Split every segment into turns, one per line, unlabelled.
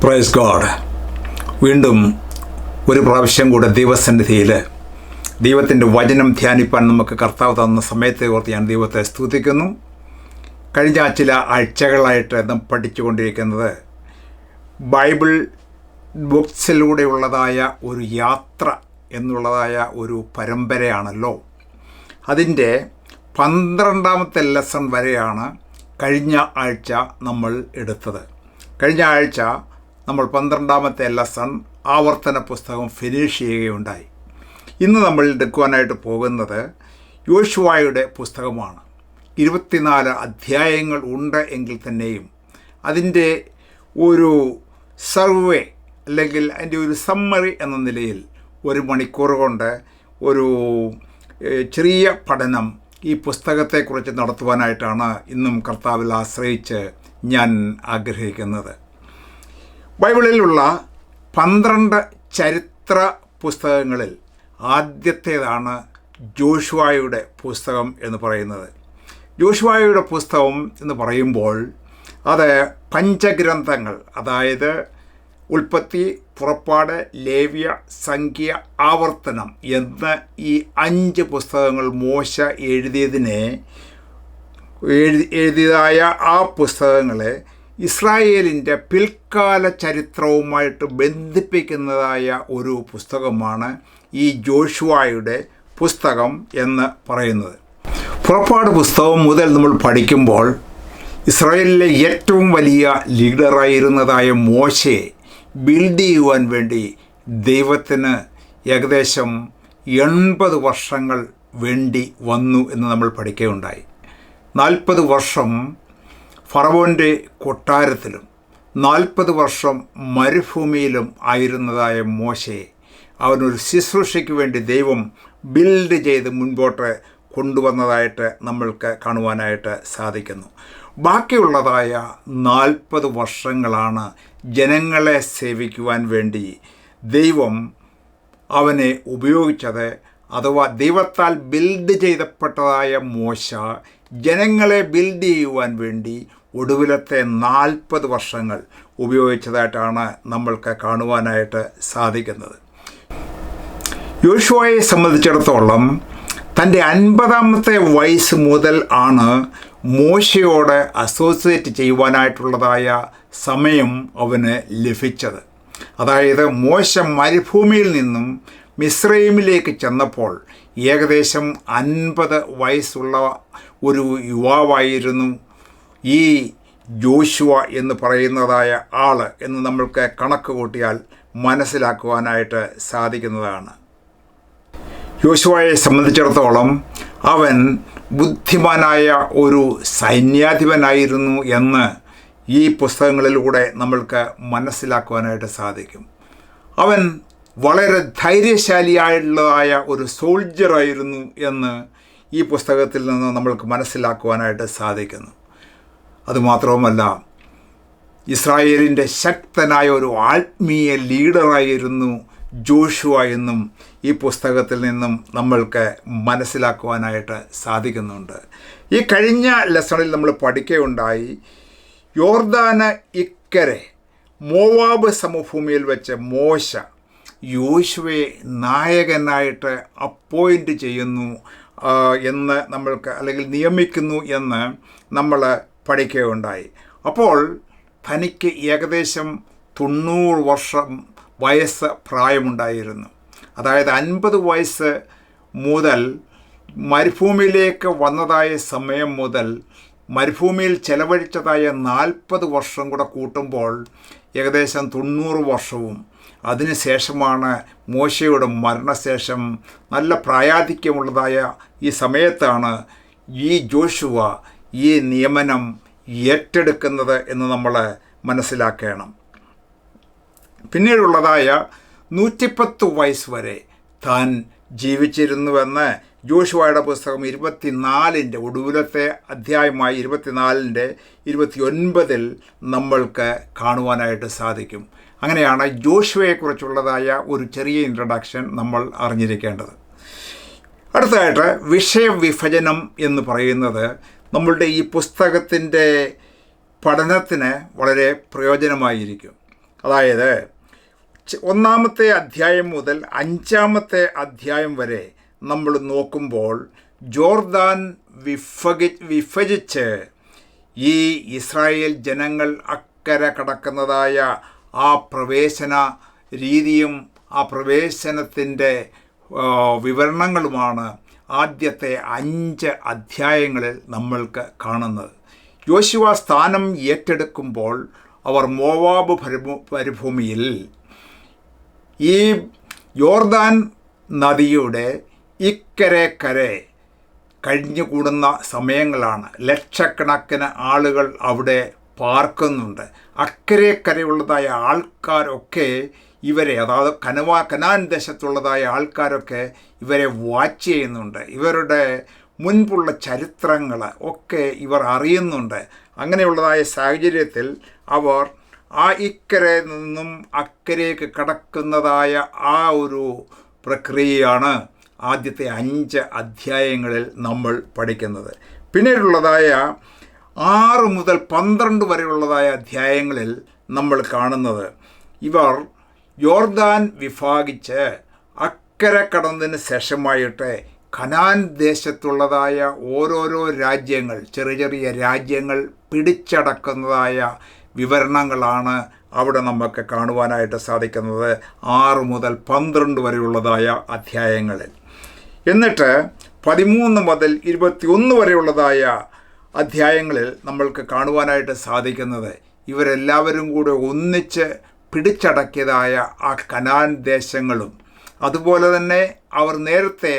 Praise God. വീണ്ടും ഒരു പ്രാവശ്യം കൂടെ ദൈവസന്നിധിയിൽ ദൈവത്തിൻ്റെ വചനം ധ്യാനിപ്പാൻ നമുക്ക് കർത്താവ് തന്ന സമയത്തെ ഓർത്ത് ഞാൻ ദൈവത്തെ സ്തുതിക്കുന്നു. കഴിഞ്ഞ ചില ആഴ്ചകളായിട്ട് നാം പഠിച്ചുകൊണ്ടിരിക്കുന്നത് ബൈബിൾ ബുക്സിലൂടെയുള്ളതായ ഒരു യാത്ര എന്നുള്ളതായ ഒരു പരമ്പരയാണല്ലോ. അതിൻ്റെ 12ാമത്തെ ലെസൺ വരെയാണ് കഴിഞ്ഞ ആഴ്ച നമ്മൾ എടുത്തത്. കഴിഞ്ഞ ആഴ്ച നമ്മൾ 12ാമത്തെ ലെസൺ ആവർത്തന പുസ്തകം ഫിനിഷ് ചെയ്യുകയുണ്ടായി. ഇന്ന് നമ്മൾ എടുക്കുവാനായിട്ട് പോകുന്നത് യോശുവയുടെ പുസ്തകമാണ്. 24 അധ്യായങ്ങൾ ഉണ്ട് എങ്കിൽ തന്നെയും അതിൻ്റെ ഒരു സർവേ അല്ലെങ്കിൽ അതിൻ്റെ ഒരു സമ്മറി എന്ന നിലയിൽ 1 മണിക്കൂർ കൊണ്ട് ഒരു ചെറിയ പഠനം ഈ പുസ്തകത്തെക്കുറിച്ച് നടത്തുവാനായിട്ടാണ് ഇന്നും കർത്താവിൽ ആശ്രയിച്ച് ഞാൻ ആഗ്രഹിക്കുന്നത്. ബൈബിളിലുള്ള 12 ചരിത്ര പുസ്തകങ്ങളിൽ ആദ്യത്തേതാണ് ജോഷുവയുടെ പുസ്തകം എന്ന് പറയുന്നത്. ജോഷുവയുടെ പുസ്തകം എന്ന് പറയുമ്പോൾ അത് പഞ്ചഗ്രന്ഥങ്ങൾ, അതായത് ഉൽപ്പത്തി, പുറപ്പാട്, ലേവ്യ, സംഖ്യ, ആവർത്തനം എന്ന ഈ 5 പുസ്തകങ്ങൾ മോശ എഴുതിയതായ ആ പുസ്തകങ്ങളെ ഇസ്രായേലിൻ്റെ പിൽക്കാല ചരിത്രവുമായിട്ട് ബന്ധിപ്പിക്കുന്നതായ ഒരു പുസ്തകമാണ് ഈ ജോഷുവയുടെ പുസ്തകം എന്ന് പറയുന്നത്. പുറപ്പാട് പുസ്തകം മുതൽ നമ്മൾ പഠിക്കുമ്പോൾ ഇസ്രായേലിലെ ഏറ്റവും വലിയ ലീഡറായിരുന്നതായ മോശയെ ബിൽഡ് ചെയ്യുവാൻ വേണ്ടി ദൈവത്തിന് ഏകദേശം 80 വർഷങ്ങൾ വേണ്ടി വന്നു എന്ന് നമ്മൾ പഠിക്കുകയുണ്ടായി. 40 വർഷം ഫറവോൻ്റെ കൊട്ടാരത്തിലും 40 വർഷം മരുഭൂമിയിലും ആയിരുന്നതായ മോശയെ അവനൊരു ശുശ്രൂഷയ്ക്ക് വേണ്ടി ദൈവം ബിൽഡ് ചെയ്ത് മുൻപോട്ട് കൊണ്ടുവന്നതായിട്ട് നമ്മൾക്ക് കാണുവാനായിട്ട് സാധിക്കുന്നു. ബാക്കിയുള്ളതായ 40 വർഷങ്ങളാണ് ജനങ്ങളെ സേവിക്കുവാൻ വേണ്ടി ദൈവം അവനെ ഉപയോഗിച്ചത്. അഥവാ ദൈവത്താൽ ബിൽഡ് ചെയ്യപ്പെട്ടതായ മോശ ജനങ്ങളെ ബിൽഡ് ചെയ്യുവാൻ വേണ്ടി ഒടുവിലത്തെ 40 വർഷങ്ങൾ ഉപയോഗിച്ചതായിട്ടാണ് നമ്മൾക്ക് കാണുവാനായിട്ട് സാധിക്കുന്നത്. യോശുവയെ സംബന്ധിച്ചിടത്തോളം തൻ്റെ 50ാമത്തെ വയസ്സ് മുതൽ ആണ് മോശയോട് അസോസിയേറ്റ് ചെയ്യുവാനായിട്ടുള്ളതായ സമയം അവന് ലഭിച്ചത്. അതായത് മോശ മരുഭൂമിയിൽ നിന്നും മിസ്രൈമിലേക്ക് ചെന്നപ്പോൾ ഏകദേശം 50 വയസ്സുള്ള ഒരു യുവാവായിരുന്നു ഈ ജോഷുവ എന്ന് പറയുന്നതായ ആൾ എന്ന് നമ്മൾക്ക് കണക്ക് കൂട്ടിയാൽ മനസ്സിലാക്കുവാനായിട്ട് സാധിക്കുന്നതാണ്. യോശുവയെ സംബന്ധിച്ചിടത്തോളം അവൻ ബുദ്ധിമാനായ ഒരു സൈന്യാധിപനായിരുന്നു എന്ന് ഈ പുസ്തകങ്ങളിലൂടെ നമ്മൾക്ക് മനസ്സിലാക്കുവാനായിട്ട് സാധിക്കും. അവൻ വളരെ ധൈര്യശാലിയായുള്ളതായ ഒരു സോൾജറായിരുന്നു എന്ന് ഈ പുസ്തകത്തിൽ നിന്ന് നമ്മൾക്ക് മനസ്സിലാക്കുവാനായിട്ട് സാധിക്കുന്നു. അതുമാത്രവുമല്ല, ഇസ്രായേലിൻ്റെ ശക്തനായ ഒരു ആത്മീയ ലീഡറായിരുന്നു ജോഷുവ എന്നും ഈ പുസ്തകത്തിൽ നിന്നും നമ്മൾക്ക് മനസ്സിലാക്കുവാനായിട്ട് സാധിക്കുന്നുണ്ട്. ഈ കഴിഞ്ഞ ലെസണിൽ നമ്മൾ പഠിക്കുകയുണ്ടായി, യോർദാന് ഇക്കരെ മോവാബ് സമഭൂമിയിൽ വെച്ച് മോശ യോശുവയെ നായകനായിട്ട് അപ്പോയിൻ്റ് ചെയ്യുന്നു എന്ന് നമ്മൾക്ക്, അല്ലെങ്കിൽ നിയമിക്കുന്നു എന്ന് നമ്മൾ പഠിക്കുകയുണ്ടായി. അപ്പോൾ തനിക്ക് ഏകദേശം 90 വർഷം വയസ്സ് പ്രായമുണ്ടായിരുന്നു. അതായത് 50 വയസ്സ് മുതൽ മരുഭൂമിയിലേക്ക് വന്നതായ സമയം മുതൽ മരുഭൂമിയിൽ ചെലവഴിച്ചതായ 40 വർഷം കൂടെ കൂട്ടുമ്പോൾ ഏകദേശം 90 വർഷവും അതിനുശേഷമാണ് മോശയുടെ മരണശേഷം നല്ല പ്രായാധിക്യമുള്ളതായ ഈ സമയത്താണ് ഈ ജോഷുവ ഈ നിയമനം ഏറ്റെടുക്കുന്നത് എന്ന് നമ്മൾ മനസ്സിലാക്കണം. പിന്നീടുള്ളതായ 110 വയസ്സ് വരെ താൻ ജീവിച്ചിരുന്നുവെന്ന് ജോഷുവയുടെ പുസ്തകം 24 ഒടുവിലത്തെ അധ്യായമായ 24 29 നമ്മൾക്ക് കാണുവാനായിട്ട് സാധിക്കും. അങ്ങനെയാണ് ജോഷുവയെക്കുറിച്ചുള്ളതായ ഒരു ചെറിയ ഇൻട്രഡക്ഷൻ നമ്മൾ അറിഞ്ഞിരിക്കേണ്ടത്. അടുത്തതായിട്ട് വിഷയവിഭജനം എന്ന് പറയുന്നത് നമ്മളുടെ ഈ പുസ്തകത്തിൻ്റെ പഠനത്തിന് വളരെ പ്രയോജനമായിരിക്കും. അതായത് ഒന്നാമത്തെ അധ്യായം മുതൽ 5-ാമത്തെ അധ്യായം വരെ നമ്മൾ നോക്കുമ്പോൾ ജോർദാൻ വിഭജിച്ച് ഈ ഇസ്രായേൽ ജനങ്ങൾ അക്കരെ കടക്കുന്നതായ ആ പ്രവേശന രീതിയും ആ പ്രവേശനത്തിൻ്റെ വിവരണങ്ങളുമാണ് ആദ്യത്തെ 5 അധ്യായങ്ങളിൽ നമ്മൾക്ക് കാണുന്നത്. യോശുവ സ്ഥാനം ഏറ്റെടുക്കുമ്പോൾ അവർ മോവാബ് മരുഭൂമിയിൽ ഈ യോർദാൻ നദിയുടെ ഇക്കരെ കഴിഞ്ഞുകൂടുന്ന സമയങ്ങളാണ്. ലക്ഷക്കണക്കിന് ആളുകൾ അവിടെ പാർക്കുന്നുണ്ട്. അക്കരെയുള്ളതായ ആൾക്കാരൊക്കെ ഇവരെ, അതായത് കനാൻ ദേശത്തുള്ളതായ ആൾക്കാരൊക്കെ ഇവരെ വാച്ച് ചെയ്യുന്നുണ്ട്. ഇവരുടെ മുൻപുള്ള ചരിത്രങ്ങൾ ഒക്കെ ഇവർ അറിയുന്നുണ്ട്. അങ്ങനെയുള്ളതായ സാഹചര്യത്തിൽ അവർ ആ ഇക്കരെ നിന്നും അക്കരയ്ക്ക് കടക്കുന്നതായ ആ ഒരു പ്രക്രിയയാണ് ആദ്യത്തെ 5 അധ്യായങ്ങളിൽ നമ്മൾ പഠിക്കുന്നത്. പിന്നീടുള്ളതായ 6 മുതൽ 12 വരെയുള്ളതായ അധ്യായങ്ങളിൽ നമ്മൾ കാണുന്നത് ഇവർ യോർദാൻ വിഭാഗിച്ച് അക്കരെ കടന്നതിന് ശേഷമായിട്ട് കനാൻ ദേശത്തുള്ളതായ ഓരോരോ രാജ്യങ്ങൾ, ചെറിയ രാജ്യങ്ങൾ പിടിച്ചടക്കുന്നതായ വിവരണങ്ങളാണ് അവിടെ നമുക്ക് കാണുവാനായിട്ട് സാധിക്കുന്നത് 6 മുതൽ 12 വരെയുള്ളതായ അധ്യായങ്ങളിൽ. എന്നിട്ട് 13 മുതൽ 21 വരെയുള്ളതായ അധ്യായങ്ങളിൽ നമ്മൾക്ക് കാണുവാനായിട്ട് സാധിക്കുന്നത് ഇവരെല്ലാവരും കൂടെ ഒന്നിച്ച് പിടിച്ചടക്കിയതായ ആ കനാൻ ദേശങ്ങളും അതുപോലെ തന്നെ അവർ നേരത്തെ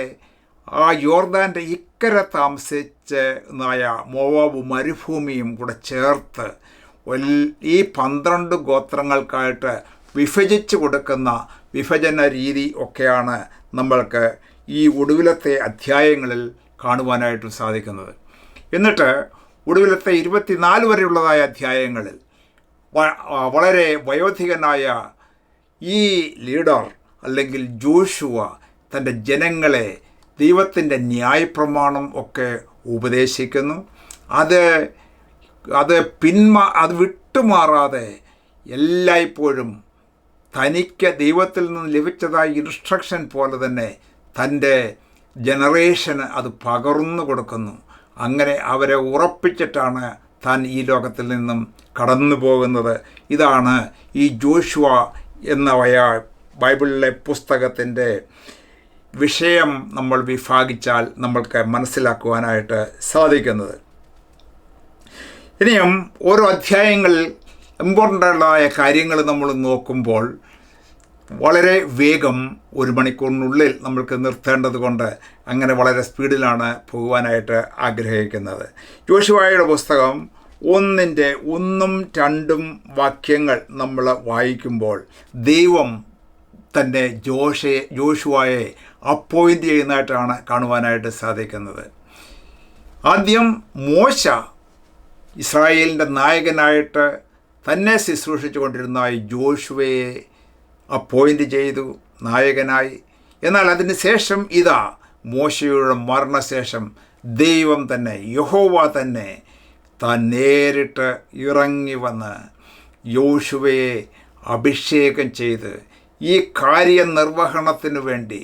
ആ യോർദാൻ്റെ ഇക്കരെ താമസിച്ചതായ മോവാബ് മരുഭൂമിയും കൂടെ ചേർത്ത് ഈ 12 ഗോത്രങ്ങൾക്കായിട്ട് വിഭജിച്ച് കൊടുക്കുന്ന വിഭജന രീതി ഒക്കെയാണ് നമ്മൾക്ക് ഈ ഒടുവിലത്തെ അധ്യായങ്ങളിൽ കാണുവാനായിട്ട് സാധിക്കുന്നത്. എന്നിട്ട് ഒടുവിലത്തെ 24 വരെയുള്ളതായ അധ്യായങ്ങളിൽ വളരെ വയോധികനായ ഈ ലീഡർ അല്ലെങ്കിൽ ജോഷുവ തൻ്റെ ജനങ്ങളെ ദൈവത്തിൻ്റെ ന്യായപ്രമാണം ഒക്കെ ഉപദേശിക്കുന്നു. അത് വിട്ടുമാറാതെ എല്ലായ്പ്പോഴും തനിക്ക് ദൈവത്തിൽ നിന്ന് ലഭിച്ചതായ ഇൻസ്ട്രക്ഷൻ പോലെ തന്നെ തൻ്റെ ജനറേഷന് അത് പകർന്നു കൊടുക്കുന്നു. അങ്ങനെ അവരെ ഉറപ്പിച്ചിട്ടാണ് താൻ ഈ ലോകത്തിൽ നിന്നും കടന്നു പോകുന്നത്. ഇതാണ് ഈ ജോഷുവ എന്ന ബൈബിളിലെ പുസ്തകത്തിൻ്റെ വിഷയം നമ്മൾ വിഭാഗിച്ചാൽ നമ്മൾക്ക് മനസ്സിലാക്കുവാനായിട്ട് സാധിക്കുന്നത്. ഇനിയും ഓരോ അധ്യായങ്ങളിൽ ഇമ്പോർട്ടൻ്റായ കാര്യങ്ങൾ നമ്മൾ നോക്കുമ്പോൾ വളരെ വേഗം 1 മണിക്കൂറിനുള്ളിൽ നമ്മൾക്ക് നിർത്തേണ്ടത് കൊണ്ട് അങ്ങനെ വളരെ സ്പീഡിലാണ് പോകുവാനായിട്ട് ആഗ്രഹിക്കുന്നത്. യോശുവയുടെ പുസ്തകം 1-ന്റെ 1-ഉം 2-ഉം വാക്യങ്ങൾ നമ്മൾ വായിക്കുമ്പോൾ ദൈവം തന്നെ ജോഷുവയെ അപ്പോയിൻ്റ് ചെയ്യുന്നതായിട്ടാണ് കാണുവാനായിട്ട് സാധിക്കുന്നത്. ആദ്യം മോശ ഇസ്രായേലിൻ്റെ നായകനായിട്ട് തന്നെ ശുശ്രൂഷിച്ചു കൊണ്ടിരുന്ന ജോഷുവയെ അപ്പോയിൻ്റ് ചെയ്തു നായകനായി. എന്നാൽ അതിന് ശേഷം മോശയുടെ മരണശേഷം ദൈവം തന്നെ, യഹോവ തന്നെ താൻ നേരിട്ട് ഇറങ്ങി വന്ന് യോശുവയെ അഭിഷേകം ചെയ്ത് ഈ കാര്യനിർവഹണത്തിനു വേണ്ടി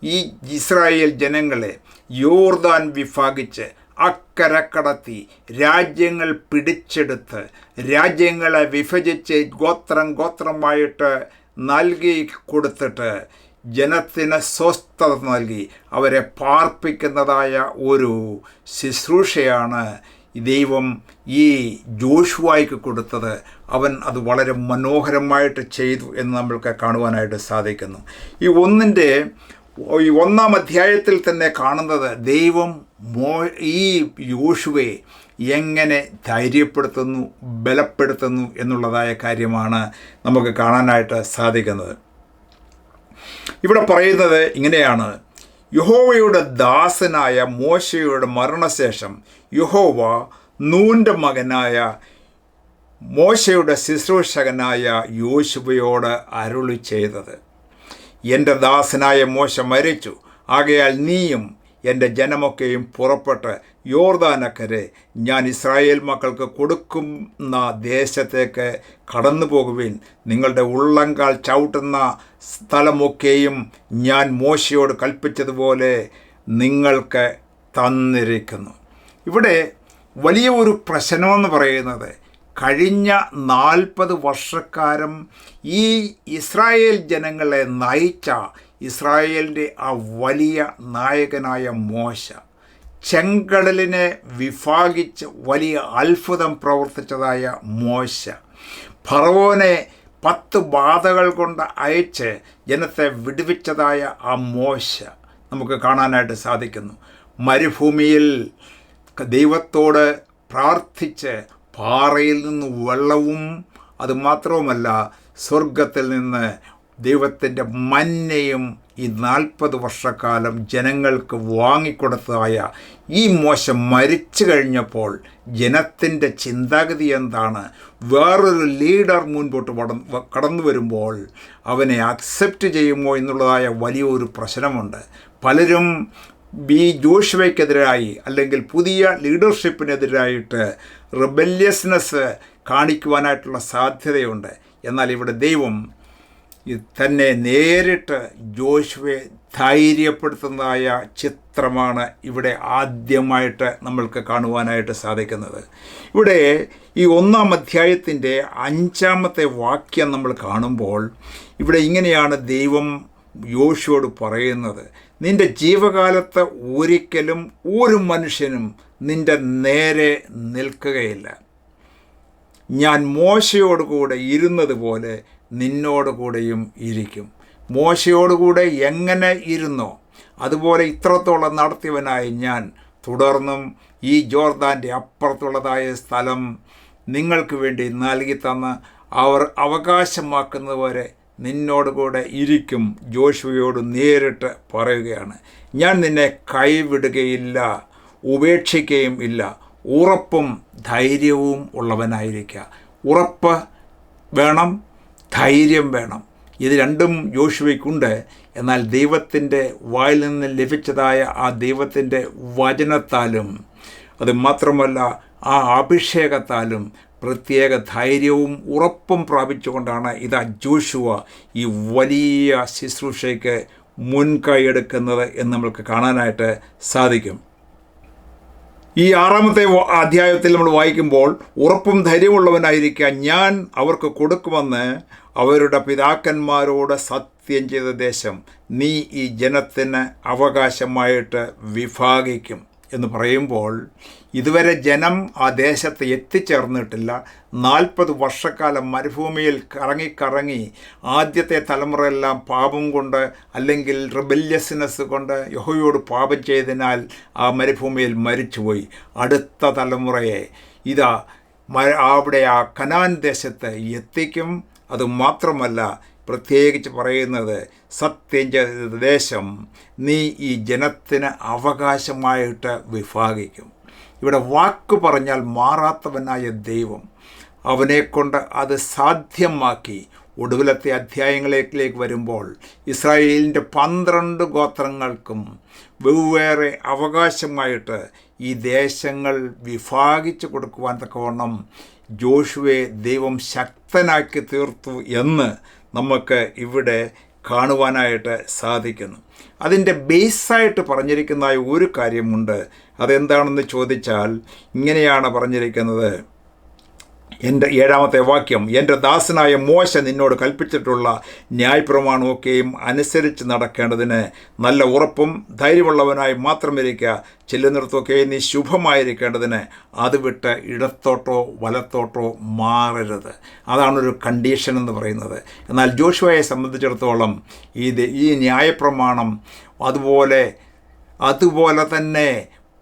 ഈ ഇസ്രായേൽ ജനങ്ങളെ യോർദാൻ വിഭാഗിച്ച് അക്കരെ കടത്തി രാജ്യങ്ങൾ പിടിച്ചെടുത്ത് രാജ്യങ്ങളെ വിഭജിച്ച് ഗോത്രമായിട്ട് നൽകി കൊടുത്തിട്ട് ജനത്തിന് സ്വസ്ഥത നൽകി അവരെ പാർപ്പിക്കുന്നതായ ഒരു ശുശ്രൂഷയാണ് ദൈവം ഈ ജോഷുവായ്ക്ക് കൊടുത്തത്. അവൻ അത് വളരെ മനോഹരമായിട്ട് ചെയ്തു എന്ന് നമ്മൾക്ക് കാണുവാനായിട്ട് സാധിക്കുന്നു. ഈ 1-ാം അധ്യായത്തിൽ തന്നെ കാണുന്നത് ദൈവം ഈ യോശുവയെ എങ്ങനെ ധൈര്യപ്പെടുത്തുന്നു, ബലപ്പെടുത്തുന്നു എന്നുള്ളതായ കാര്യമാണ് നമുക്ക് കാണാനായിട്ട് സാധിക്കുന്നത്. ഇവിടെ പറയുന്നത് ഇങ്ങനെയാണ്: യഹോവയുടെ ദാസനായ മോശയുടെ മരണശേഷം യഹോവ നൂൻ്റെ മകനായ മോശയുടെ ശുശ്രൂഷകനായ യോശുവയോട് അരുളി ചെയ്തത്, എൻ്റെ ദാസനായ മോശ മരിച്ചു, ആകയാൽ നീയും എൻ്റെ ജനമൊക്കെയും പുറപ്പെട്ട് യോർദാനക്കരെ ഞാൻ ഇസ്രായേൽ മക്കൾക്ക് കൊടുക്കുന്ന ദേശത്തേക്ക് കടന്നു പോകുവിൻ. നിങ്ങളുടെ ഉള്ളങ്കാൽ ചവിട്ടുന്ന സ്ഥലമൊക്കെയും ഞാൻ മോശയോട് കൽപ്പിച്ചതുപോലെ നിങ്ങൾക്ക് തന്നിരിക്കുന്നു. ഇവിടെ വലിയ ഒരു പ്രശ്നമെന്ന് പറയുന്നത്, കഴിഞ്ഞ 40 വർഷക്കാലം ഈ ഇസ്രായേൽ ജനങ്ങളെ നയിച്ച ഇസ്രായേലിൻ്റെ ആ വലിയ നായകനായ മോശ, ചെങ്കടലിനെ വിഭാഗിച്ച് വലിയ അത്ഭുതം പ്രവർത്തിച്ചതായ മോശ, ഫറവോനെ 10 ബാധകൾ കൊണ്ട് അയച്ച് ജനത്തെ വിടുവിച്ചതായ ആ മോശ നമുക്ക് കാണാനായിട്ട് സാധിക്കുന്നു. മരുഭൂമിയിൽ ദൈവത്തോട് പ്രാർത്ഥിച്ച് പാറയിൽ നിന്ന് വെള്ളവും അതുമാത്രവുമല്ല സ്വർഗത്തിൽ നിന്ന് ദൈവത്തിൻ്റെ മന്നയും ഈ 40 വർഷക്കാലം ജനങ്ങൾക്ക് വാങ്ങിക്കൊടുത്തതായ ഈ മോശ മരിച്ചു കഴിഞ്ഞപ്പോൾ ജനത്തിൻ്റെ ചിന്താഗതി എന്താണ്? വേറൊരു ലീഡർ മുൻപോട്ട് കടന്നു വരുമ്പോൾ അവനെ അക്സെപ്റ്റ് ചെയ്യുമോ എന്നുള്ളതായ വലിയൊരു പ്രശ്നമുണ്ട്. പലരും ജോഷുവയ്ക്കെതിരായി അല്ലെങ്കിൽ പുതിയ ലീഡർഷിപ്പിനെതിരായിട്ട് റിബല്യസ്നെസ് കാണിക്കുവാനായിട്ടുള്ള സാധ്യതയുണ്ട്. എന്നാൽ ഇവിടെ ദൈവം തന്നെ നേരിട്ട് ജോഷുവയെ ധൈര്യപ്പെടുത്തുന്നതായ ചിത്രമാണ് ഇവിടെ ആദ്യമായിട്ട് നമ്മൾക്ക് കാണുവാനായിട്ട് സാധിക്കുന്നത്. ഇവിടെ ഈ 1-ാം അധ്യായത്തിൻ്റെ 5-ാമത്തെ വാക്യം നമ്മൾ കാണുമ്പോൾ ഇവിടെ ഇങ്ങനെയാണ് ദൈവം യോശുവയോട് പറയുന്നത്: നിന്റെ ജീവകാലത്ത് ഒരിക്കലും ഒരു മനുഷ്യനും നിന്റെ നേരെ നിൽക്കുകയില്ല. ഞാൻ മോശയോടുകൂടെ ഇരുന്നതുപോലെ നിന്നോടുകൂടെയും ഇരിക്കും. മോശയോടുകൂടെ എങ്ങനെ ഇരുന്നോ അതുപോലെ ഇത്രത്തോളം നടത്തിയവനായി ഞാൻ തുടർന്നും ഈ ജോർദാൻ്റെ അപ്പുറത്തുള്ളതായ സ്ഥലം നിങ്ങൾക്ക് വേണ്ടി നൽകി തന്ന് അവർ അവകാശമാക്കുന്നതുവരെ നിന്നോടുകൂടെ ഇരിക്കും. ജോഷുവയോട് നേരിട്ട് പറയുകയാണ്, ഞാൻ നിന്നെ കൈവിടുകയില്ല, ഉപേക്ഷിക്കുകയും ഇല്ല. ഉറപ്പും ധൈര്യവും ഉള്ളവനായിരിക്കുക. ഉറപ്പ് വേണം, ധൈര്യം വേണം. ഇത് രണ്ടും യോശുവയ്ക്കുണ്ട്. എന്നാൽ ദൈവത്തിൻ്റെ വായിൽ നിന്ന് ലഭിച്ചതായ ആ ദൈവത്തിൻ്റെ വചനത്താലും അത് മാത്രമല്ല ആ അഭിഷേകത്താലും പ്രത്യേക ധൈര്യവും ഉറപ്പും പ്രാപിച്ചുകൊണ്ടാണ് ഇതാ ജോഷുവ ഈ വലിയ ശുശ്രൂഷയ്ക്ക് മുൻകൈയെടുക്കുന്നത് എന്ന് നമ്മൾക്ക് കാണാനായിട്ട് സാധിക്കും. ഈ 6-ാമത്തെ അധ്യായത്തിൽ നമ്മൾ വായിക്കുമ്പോൾ, ഉറപ്പും ധൈര്യമുള്ളവനായിരിക്കാൻ ഞാൻ അവർക്ക് കൊടുക്കുമെന്ന് അവരുടെ പിതാക്കന്മാരോട് സത്യം ചെയ്ത ദേശം നീ ഈ ജനത്തിന് അവകാശമായിട്ട് വിഭാഗിക്കും എന്ന് പറയുമ്പോൾ, ഇതുവരെ ജനം ആ ദേശത്ത് എത്തിച്ചേർന്നിട്ടില്ല. 40 വർഷക്കാലം മരുഭൂമിയിൽ കറങ്ങി ആദ്യത്തെ തലമുറയെല്ലാം പാപം കൊണ്ട് അല്ലെങ്കിൽ റിബല്യസ്നെസ് കൊണ്ട് യഹോവയോട് പാപം ചെയ്തതിനാൽ ആ മരുഭൂമിയിൽ മരിച്ചുപോയി. അടുത്ത തലമുറയെ ഇതാ അവിടെ ആ കനാൻ ദേശത്ത് എത്തിക്കും. അതുമാത്രമല്ല പ്രത്യേകിച്ച് പറയുന്നത്, സത്യം ചെയ്ത ദേശം നീ ഈ ജനത്തിന് അവകാശമായിട്ട് വിഭാഗിക്കും. ഇവിടെ വാക്ക് പറഞ്ഞാൽ മാറാത്തവനായ ദൈവം അവനെക്കൊണ്ട് അത് സാധ്യമാക്കി. ഒടുവിലത്തെ അധ്യായങ്ങളിലേക്ക് വരുമ്പോൾ ഇസ്രായേലിൻ്റെ 12 ഗോത്രങ്ങൾക്കും വെവ്വേറെ അവകാശമായിട്ട് ഈ ദേശങ്ങൾ വിഭാഗിച്ചു കൊടുക്കുവാൻ തക്കവണ്ണം ജോഷുവയെ ദൈവം ശക്തനാക്കി തീർത്തു എന്ന് നമുക്ക് ഇവിടെ കാണുവാനായിട്ട് സാധിക്കുന്നു. അതിൻ്റെ ബേസായിട്ട് പറഞ്ഞിരിക്കുന്നതായ ഒരു കാര്യമുണ്ട്. അതെന്താണെന്ന് ചോദിച്ചാൽ ഇങ്ങനെയാണ് പറഞ്ഞിരിക്കുന്നത്. 7-ാമത്തെ വാക്യം, എൻ്റെ ദാസനായ മോശ നിന്നോട് കൽപ്പിച്ചിട്ടുള്ള ന്യായപ്രമാണമൊക്കെയും അനുസരിച്ച് നടക്കേണ്ടതിന് നല്ല ഉറപ്പും ധൈര്യമുള്ളവനായി മാത്രമിരിക്കുക. ചെല്ലുന്നിടത്തൊക്കെ നീ ശുഭമായിരിക്കേണ്ടതിന് അത് വിട്ട് ഇടത്തോട്ടോ വലത്തോട്ടോ മാറരുത്. അതാണൊരു കണ്ടീഷൻ എന്ന് പറയുന്നത്. എന്നാൽ ജോഷുവയെ സംബന്ധിച്ചിടത്തോളം ഈ ന്യായപ്രമാണം അതുപോലെ തന്നെ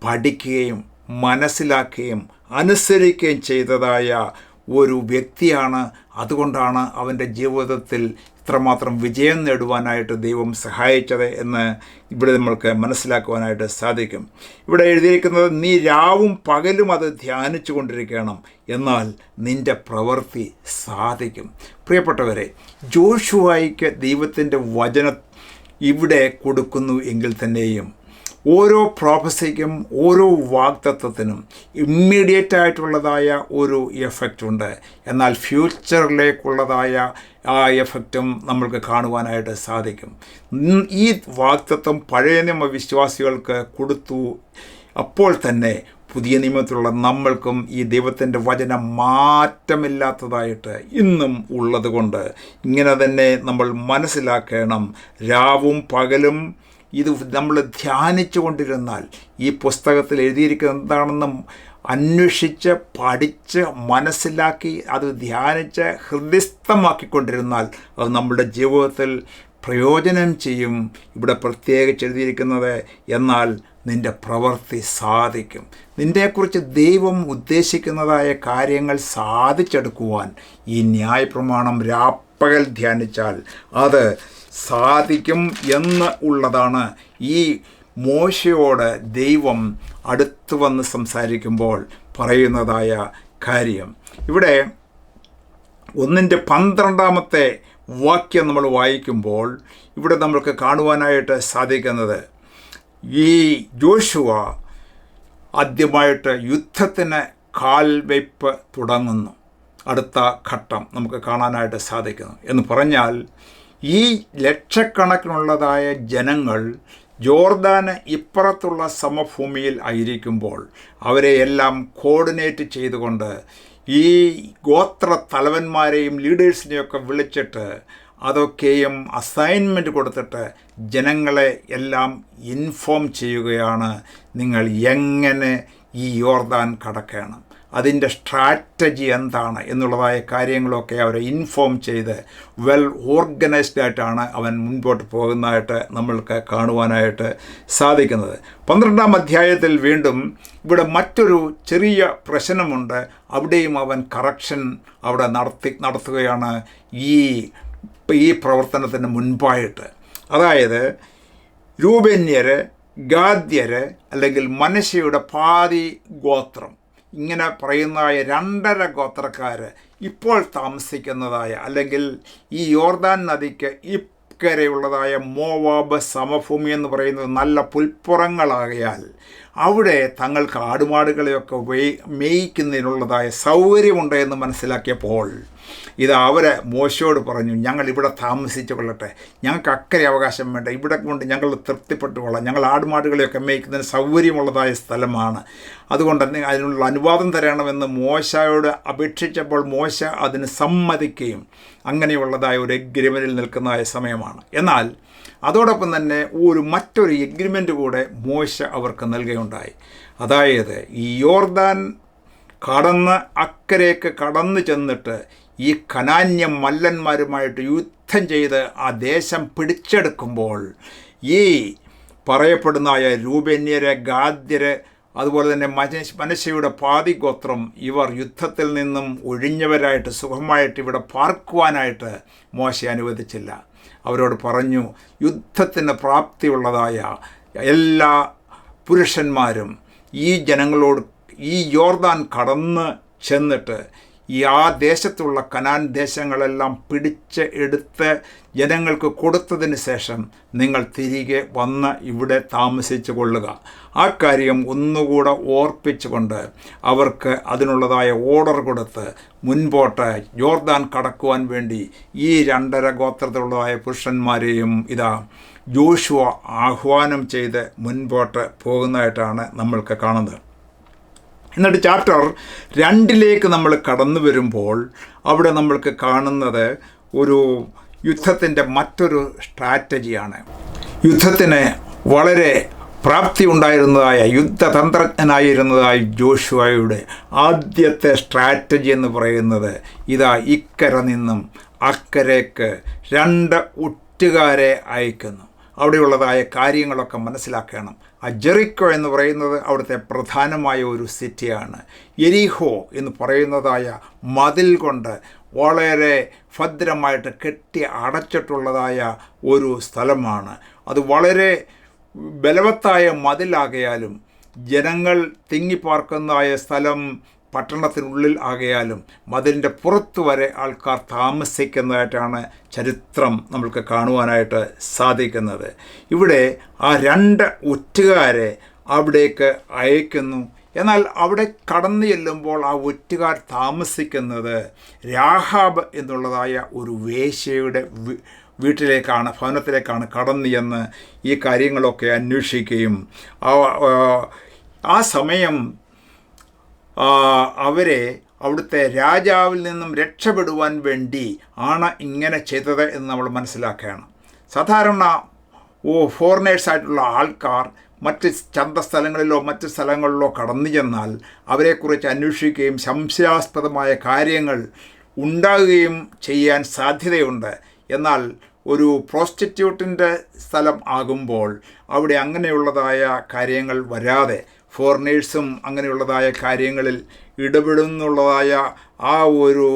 പഠിക്കുകയും മനസ്സിലാക്കുകയും അനുസരിക്കുകയും ചെയ്തതായ ഒരു വ്യക്തിയാണ്. അതുകൊണ്ടാണ് അവൻ്റെ ജീവിതത്തിൽ ഇത്രമാത്രം വിജയം നേടുവാനായിട്ട് ദൈവം സഹായിച്ചത് എന്ന് ഇവിടെ നമ്മൾക്ക് മനസ്സിലാക്കുവാനായിട്ട് സാധിക്കും. ഇവിടെ എഴുതിയിരിക്കുന്നത്, നീ രാവും പകലും അത് ധ്യാനിച്ചു കൊണ്ടിരിക്കണം, എന്നാൽ നിൻ്റെ പ്രവൃത്തി സാധിക്കും. പ്രിയപ്പെട്ടവരെ, ജോഷുവയ്ക്ക് ദൈവത്തിൻ്റെ വചനം ഇവിടെ കൊടുക്കുന്നു എങ്കിൽ തന്നെയും ഓരോ പ്രോഫസിക്കും ഓരോ വാഗ്ദത്തത്തിനും ഇമ്മീഡിയറ്റ് ആയിട്ടുള്ളതായ ഒരു എഫക്റ്റ് ഉണ്ട്. എന്നാൽ ഫ്യൂച്ചറിലേക്കുള്ളതായ ആ എഫക്റ്റും നമ്മൾക്ക് കാണുവാനായിട്ട് സാധിക്കും. ഈ വാഗ്ദത്തം പഴയ നിയമ വിശ്വാസികൾക്ക് കൊടുത്തു. അപ്പോൾ തന്നെ പുതിയ നിയമത്തിലുള്ള നമ്മൾക്കും ഈ ദൈവത്തിൻ്റെ വചനം മാറ്റമില്ലാത്തതായിട്ട് ഇന്നും ഉള്ളതുകൊണ്ട് ഇങ്ങനെ തന്നെ നമ്മൾ മനസ്സിലാക്കണം. രാവും പകലും ഇത് നമ്മൾ ധ്യാനിച്ചു കൊണ്ടിരുന്നാൽ, ഈ പുസ്തകത്തിൽ എഴുതിയിരിക്കുന്നത് എന്താണെന്ന് അന്വേഷിച്ച് പഠിച്ച് മനസ്സിലാക്കി അത് ധ്യാനിച്ച് ഹൃദയസ്ഥമാക്കിക്കൊണ്ടിരുന്നാൽ അത് നമ്മുടെ ജീവിതത്തിൽ പ്രയോജനം ചെയ്യും. ഇവിടെ പ്രത്യേകിച്ച് എഴുതിയിരിക്കുന്നത്, എന്നാൽ നിൻ്റെ പ്രവൃത്തി സാധിക്കും. നിൻ്റെക്കുറിച്ച് ദൈവം ഉദ്ദേശിക്കുന്നതായ കാര്യങ്ങൾ സാധിച്ചെടുക്കുവാൻ ഈ ന്യായപ്രമാണം രാപ്പകൽ ധ്യാനിച്ചാൽ അത് സാധിക്കും എന്ന് ഉള്ളതാണ് ഈ മോശയോട് ദൈവം അടുത്തു വന്ന് സംസാരിക്കുമ്പോൾ പറയുന്നതായ കാര്യം. ഇവിടെ 1:12 വാക്യം നമ്മൾ വായിക്കുമ്പോൾ ഇവിടെ നമ്മൾക്ക് കാണുവാനായിട്ട് സാധിക്കുന്നത്, ഈ ജോഷുവ ആദ്യമായിട്ട് യുദ്ധത്തിന് കാൽവയ്പ് തുടങ്ങുന്നു. അടുത്ത ഘട്ടം നമുക്ക് കാണാനായിട്ട് സാധിക്കുന്നു. എന്ന് പറഞ്ഞാൽ ഈ ലക്ഷക്കണക്കിനുള്ളതായ ജനങ്ങൾ ജോർദാന് ഇപ്പുറത്തുള്ള സമഭൂമിയിൽ ആയിരിക്കുമ്പോൾ അവരെ എല്ലാം കോർഡിനേറ്റ് ചെയ്തുകൊണ്ട് ഈ ഗോത്ര തലവന്മാരെയും ലീഡേഴ്സിനെയൊക്കെ വിളിച്ചിട്ട് അതൊക്കെയും അസൈൻമെൻറ്റ് കൊടുത്തിട്ട് ജനങ്ങളെ എല്ലാം ഇൻഫോം ചെയ്യുകയാണ്. നിങ്ങൾ എങ്ങനെ ഈ യോർദാൻ കടക്കണം, അതിൻ്റെ സ്ട്രാറ്റജി എന്താണ് എന്നുള്ളതായ കാര്യങ്ങളൊക്കെ അവരെ ഇൻഫോം ചെയ്ത് വെൽ ഓർഗനൈസ്ഡ് ആയിട്ടാണ് അവൻ മുൻപോട്ട് പോകുന്നതായിട്ട് നമ്മൾക്ക് കാണുവാനായിട്ട് സാധിക്കുന്നത്. 12-ാം അധ്യായത്തിൽ വീണ്ടും ഇവിടെ മറ്റൊരു ചെറിയ പ്രശ്നമുണ്ട്. അവിടെയും അവൻ കറക്ഷൻ അവിടെ നടത്തുകയാണ് ഈ പ്രവർത്തനത്തിന് മുൻപായിട്ട്. അതായത് രൂബേന്യർ, ഗാദ്യർ അല്ലെങ്കിൽ മനശ്ശെയുടെ പാതി ഗോത്രം, ഇങ്ങനെ പറയുന്നതായ 2.5 ഗോത്രക്കാർ ഇപ്പോൾ താമസിക്കുന്നതായ അല്ലെങ്കിൽ ഈ യോർദാൻ നദിക്ക് ഇക്കരെയുള്ളതായ മോവാബ് സമഭൂമി എന്ന് പറയുന്നത് നല്ല പുൽപ്പുറങ്ങളാകയാൽ അവിടെ തങ്ങൾക്ക് ആടുമാടുകളെയൊക്കെ മേയ്ക്കുന്നതിനുള്ളതായ സൗകര്യമുണ്ട് എന്ന് മനസ്സിലാക്കിയപ്പോൾ ഇത് അവരെ മോശയോട് പറഞ്ഞു, ഞങ്ങൾ ഇവിടെ താമസിച്ചു കൊള്ളട്ടെ, ഞങ്ങൾക്ക് അക്കരെ അവകാശം വേണ്ട, ഇവിടെ കൊണ്ട് ഞങ്ങൾ തൃപ്തിപ്പെട്ടുകൊള്ളാം, ഞങ്ങൾ ആടുമാടുകളെയൊക്കെ മേയ്ക്കുന്നതിന് സൗകര്യമുള്ളതായ സ്ഥലമാണ്, അതുകൊണ്ട് അതിനുള്ള അനുവാദം തരണമെന്ന് മോശയോട് അപേക്ഷിച്ചപ്പോൾ മോശ അതിന് സമ്മതിക്കുകയും അങ്ങനെയുള്ളതായ ഒരു എഗ്രിമെൻറ്റിൽ നിൽക്കുന്നതായ സമയമാണ്. എന്നാൽ അതോടൊപ്പം തന്നെ മറ്റൊരു എഗ്രിമെൻ്റ് കൂടെ മോശ അവർക്ക് നൽകുകയുണ്ടായി. അതായത് ഈ യോർദാൻ കടന്ന് അക്കരയ്ക്ക് കടന്നു ചെന്നിട്ട് ഈ കനാന്യ മല്ലന്മാരുമായിട്ട് യുദ്ധം ചെയ്ത് ആ ദേശം പിടിച്ചെടുക്കുമ്പോൾ ഈ പറയപ്പെടുന്നതായ രൂബേന്യര്, ഗാദ്യര്, അതുപോലെ തന്നെ മനശ്ശെയുടെ പാതി ഗോത്രം ഇവർ യുദ്ധത്തിൽ നിന്നും ഒഴിഞ്ഞവരായിട്ട് സുഖമായിട്ട് ഇവിടെ പാർക്കുവാനായിട്ട് മോശെ അനുവദിച്ചില്ല. അവരോട് പറഞ്ഞു, യുദ്ധത്തിന് പ്രാപ്തിയുള്ളതായ എല്ലാ പുരുഷന്മാരും ഈ ജനങ്ങളോട് ഈ യോർദാൻ കടന്ന് ചെന്നിട്ട് ആ ദേശത്തുള്ള കനാൻ ദേശങ്ങളെല്ലാം പിടിച്ച് എടുത്ത് ജനങ്ങൾക്ക് കൊടുത്തതിന് ശേഷം നിങ്ങൾ തിരികെ വന്ന് ഇവിടെ താമസിച്ചു കൊള്ളുക. ആ കാര്യം ഒന്നുകൂടെ ഓർപ്പിച്ചുകൊണ്ട് അവർക്ക് അതിനുള്ളതായ ഓർഡർ കൊടുത്ത് മുൻപോട്ട് യോർദാൻ കടക്കുവാൻ വേണ്ടി ഈ 2.5 ഗോത്രത്തിലുള്ളതായ പുരുഷന്മാരെയും ജോഷുവ ആഹ്വാനം ചെയ്ത് മുൻപോട്ട് പോകുന്നതായിട്ടാണ് നമ്മൾക്ക് കാണുന്നത്. എന്നിട്ട് ചാപ്റ്റർ 2 നമ്മൾ കടന്നു വരുമ്പോൾ അവിടെ നമ്മൾക്ക് കാണുന്നത് ഒരു യുദ്ധത്തിൻ്റെ മറ്റൊരു സ്ട്രാറ്റജിയാണ്. യുദ്ധത്തിന് വളരെ പ്രാപ്തി ഉണ്ടായിരുന്നതായ യുദ്ധതന്ത്രജ്ഞനായിരുന്നതായ ജോഷുവയുടെ ആദ്യത്തെ സ്ട്രാറ്റജി എന്ന് പറയുന്നത് ഇക്കര നിന്നും അക്കരയ്ക്ക് 2 ഒറ്റുകാരെ അയക്കുന്നു. അവിടെയുള്ളതായ കാര്യങ്ങളൊക്കെ മനസ്സിലാക്കണം. ജെറിക്കോ എന്ന് പറയുന്നത് അവിടുത്തെ പ്രധാനമായ ഒരു സിറ്റിയാണ്. എരിഹോ എന്ന് പറയുന്നതായ മതിൽ കൊണ്ട് വളരെ ഭദ്രമായിട്ട് കെട്ടി അടച്ചിട്ടുള്ളതായ ഒരു സ്ഥലമാണ്. അത് വളരെ ബലവത്തായ മതിലാകയാലും ജനങ്ങൾ തിങ്ങിപ്പാർക്കുന്നതായ സ്ഥലം പട്ടണത്തിനുള്ളിൽ ആകയാലും മതിലിൻ്റെ പുറത്തു വരെ ആൾക്കാർ താമസിക്കുന്നതായിട്ടാണ് ചരിത്രം നമ്മൾക്ക് കാണുവാനായിട്ട് സാധിക്കുന്നത്. ഇവിടെ ആ 2 ഒറ്റുകാരെ അവിടേക്ക് അയക്കുന്നു. എന്നാൽ അവിടെ കടന്നു ചെല്ലുമ്പോൾ ആ ഒറ്റുകാർ താമസിക്കുന്നത് രാഹാബ് എന്നുള്ളതായ ഒരു വേശ്യയുടെ വീട്ടിലേക്കാണ്, ഭവനത്തിലേക്കാണ് കടന്നു ചെന്ന് ഈ കാര്യങ്ങളൊക്കെ അന്വേഷിക്കുകയും ആ സമയം അവരെ അവിടുത്തെ രാജാവിൽ നിന്നും രക്ഷപ്പെടുവാൻ വേണ്ടി ആണ് ഇങ്ങനെ ചെയ്തത് എന്ന് നമ്മൾ മനസ്സിലാക്കുകയാണ്. സാധാരണ ഫോറിനേഴ്സായിട്ടുള്ള ആൾക്കാർ മറ്റ് ചന്തസ്ഥലങ്ങളിലോ മറ്റ് സ്ഥലങ്ങളിലോ കടന്നു ചെന്നാൽ അവരെക്കുറിച്ച് അന്വേഷിക്കുകയും സംശയാസ്പദമായ കാര്യങ്ങൾ ഉണ്ടാകുകയും ചെയ്യാൻ സാധ്യതയുണ്ട്. എന്നാൽ ഒരു പ്രോസ്റ്റിറ്റ്യൂട്ടിൻ്റെ സ്ഥലം ആകുമ്പോൾ അവിടെ അങ്ങനെയുള്ളതായ കാര്യങ്ങൾ വരാതെ ഫോറിനേഴ്സും അങ്ങനെയുള്ളതായ കാര്യങ്ങളിൽ ഇടപെടുന്നുള്ളതായ ആ ഒരു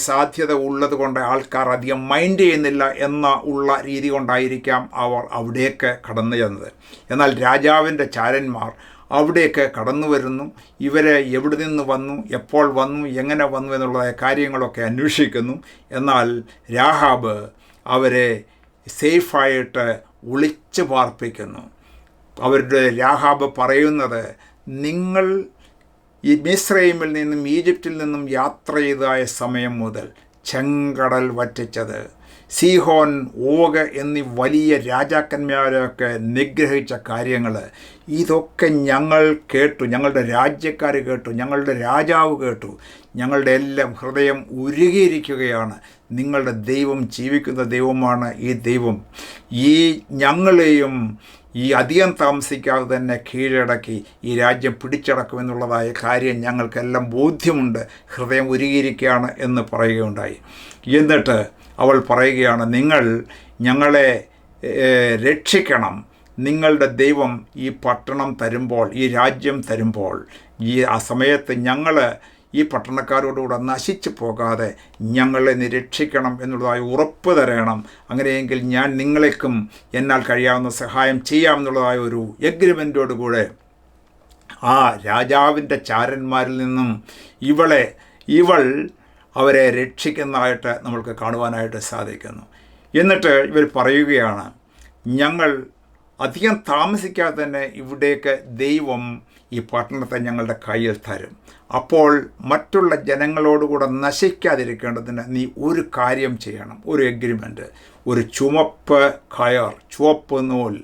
സാധ്യത ഉള്ളത് കൊണ്ട് ആൾക്കാർ അധികം മൈൻഡ് ചെയ്യുന്നില്ല ഉള്ള രീതി കൊണ്ടായിരിക്കാം അവർ അവിടേക്ക് കടന്നു ചെന്നത്. എന്നാൽ രാജാവിൻ്റെ ചാരന്മാർ അവിടേക്ക് കടന്നു വരുന്നു. ഇവരെ എവിടെ നിന്ന് വന്നു, എപ്പോൾ വന്നു, എങ്ങനെ വന്നു എന്നുള്ള കാര്യങ്ങളൊക്കെ അന്വേഷിക്കുന്നു. എന്നാൽ രാഹാബ് അവരെ സേഫായിട്ട് ഒളിച്ചു പാർപ്പിക്കുന്നു. അവരുടെ രാഹാബ് പറയുന്നത്, നിങ്ങൾ ഈ മിസ്രൈമിൽ നിന്നും ഈജിപ്തിൽ നിന്നും യാത്ര ചെയ്തതായ സമയം മുതൽ ചെങ്കടൽ വറ്റിച്ചത്, സീഹോൻ, ഓഗ് എന്നീ വലിയ രാജാക്കന്മാരൊക്കെ നിഗ്രഹിച്ച കാര്യങ്ങൾ ഇതൊക്കെ ഞങ്ങൾ കേട്ടു, ഞങ്ങളുടെ രാജ്യക്കാർ കേട്ടു, ഞങ്ങളുടെ രാജാവ് കേട്ടു. ഞങ്ങളുടെ എല്ലാം ഹൃദയം ഉരുകിയിരിക്കുകയാണ്. നിങ്ങളുടെ ദൈവം ജീവിക്കുന്ന ദൈവമാണ് ഈ ദൈവം. ഈ ഞങ്ങളെയും ഈ അധികം താമസിക്കാതെ തന്നെ കീഴടക്കി ഈ രാജ്യം പിടിച്ചടക്കുമെന്നുള്ളതായ കാര്യം ഞങ്ങൾക്കെല്ലാം ബോധ്യമുണ്ട്, ഹൃദയം ഉരുകിയിരിക്കുകയാണ് എന്ന് പറയുകയുണ്ടായി. എന്നിട്ട് അവൾ പറയുകയാണ്, നിങ്ങൾ ഞങ്ങളെ രക്ഷിക്കണം. നിങ്ങളുടെ ദൈവം ഈ പട്ടണം തരുമ്പോൾ, ഈ രാജ്യം തരുമ്പോൾ, ആ സമയത്ത് ഞങ്ങൾ ഈ പട്ടണക്കാരോടുകൂടെ നശിച്ചു പോകാതെ ഞങ്ങളെ നിരക്ഷിക്കണം എന്നുള്ളതായി ഉറപ്പ് തരണം. അങ്ങനെയെങ്കിൽ ഞാൻ നിങ്ങളേക്കും എന്നാൽ കഴിയാവുന്ന സഹായം ചെയ്യാമെന്നുള്ളതായ ഒരു എഗ്രിമെൻറ്റോടുകൂടെ ആ രാജാവിൻ്റെ ചാരന്മാരിൽ നിന്നും ഇവൾ അവരെ രക്ഷിക്കുന്നതായിട്ട് നമ്മൾക്ക് കാണുവാനായിട്ട് സാധിക്കുന്നു. എന്നിട്ട് ഇവർ പറയുകയാണ്, ഞങ്ങൾ അധികം താമസിക്കാതെ തന്നെ ഇവിടേക്ക് ദൈവം ഈ പട്ടണത്തെ ഞങ്ങളുടെ കയ്യിൽ തരും. അപ്പോൾ മറ്റുള്ള ജനങ്ങളോടുകൂടെ നശിക്കാതിരിക്കേണ്ടതിന് നീ ഒരു കാര്യം ചെയ്യണം, ഒരു എഗ്രിമെൻ്റ്, ഒരു ചുവപ്പ് നൂൽ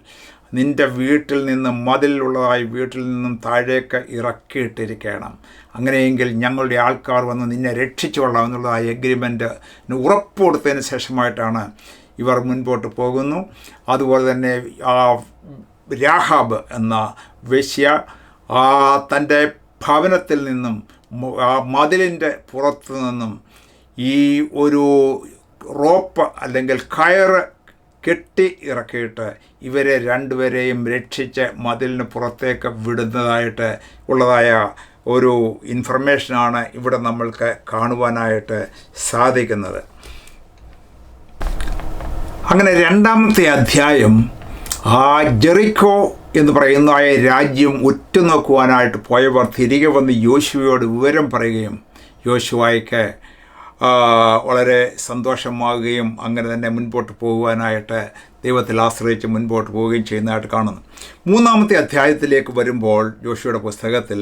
നിൻ്റെ വീട്ടിൽ നിന്നും, മതിലുള്ളതായി വീട്ടിൽ നിന്നും താഴേക്ക് ഇറക്കിയിട്ടിരിക്കണം. അങ്ങനെയെങ്കിൽ ഞങ്ങളുടെ ആൾക്കാർ വന്ന് നിന്നെ രക്ഷിച്ചുകൊള്ളാം എന്നുള്ളതായ എഗ്രിമെൻറ്റിന് ഉറപ്പ് കൊടുത്തതിന് ശേഷമായിട്ടാണ് ഇവർ മുൻപോട്ട് പോകുന്നു. അതുപോലെ തന്നെ രാഹാബ് എന്ന വേശ്യ തൻ്റെ ഭവനത്തിൽ നിന്നും, മതിലിൻ്റെ പുറത്തു നിന്നും ഈ ഒരു റോപ്പ് അല്ലെങ്കിൽ കയറ് കെട്ടി ഇറക്കിയിട്ട് ഇവരെ രണ്ടുപേരെയും രക്ഷിച്ച് മതിലിന് പുറത്തേക്ക് വിടുന്നതായിട്ട് ഉള്ളതായ ഒരു ഇൻഫർമേഷനാണ് ഇവിടെ നമ്മൾക്ക് കാണുവാനായിട്ട് സാധിക്കുന്നത്. അങ്ങനെ 2-ാമത്തെ അധ്യായം ജെറിക്കോ എന്ന് പറയുന്ന രാജ്യം ഉറ്റുനോക്കുവാനായിട്ട് പോയവർ തിരികെ വന്ന് യോശുവയോട് വിവരം പറയുകയും യോശുവയ്ക്ക് വളരെ സന്തോഷമാകുകയും അങ്ങനെ തന്നെ മുൻപോട്ട് പോകുവാനായിട്ട് ദൈവത്തിൽ ആശ്രയിച്ച് മുൻപോട്ട് പോവുകയും ചെയ്യുന്നതായിട്ട് കാണുന്നു. 3-ാമത്തെ അധ്യായത്തിലേക്ക് വരുമ്പോൾ യോശുവയുടെ പുസ്തകത്തിൽ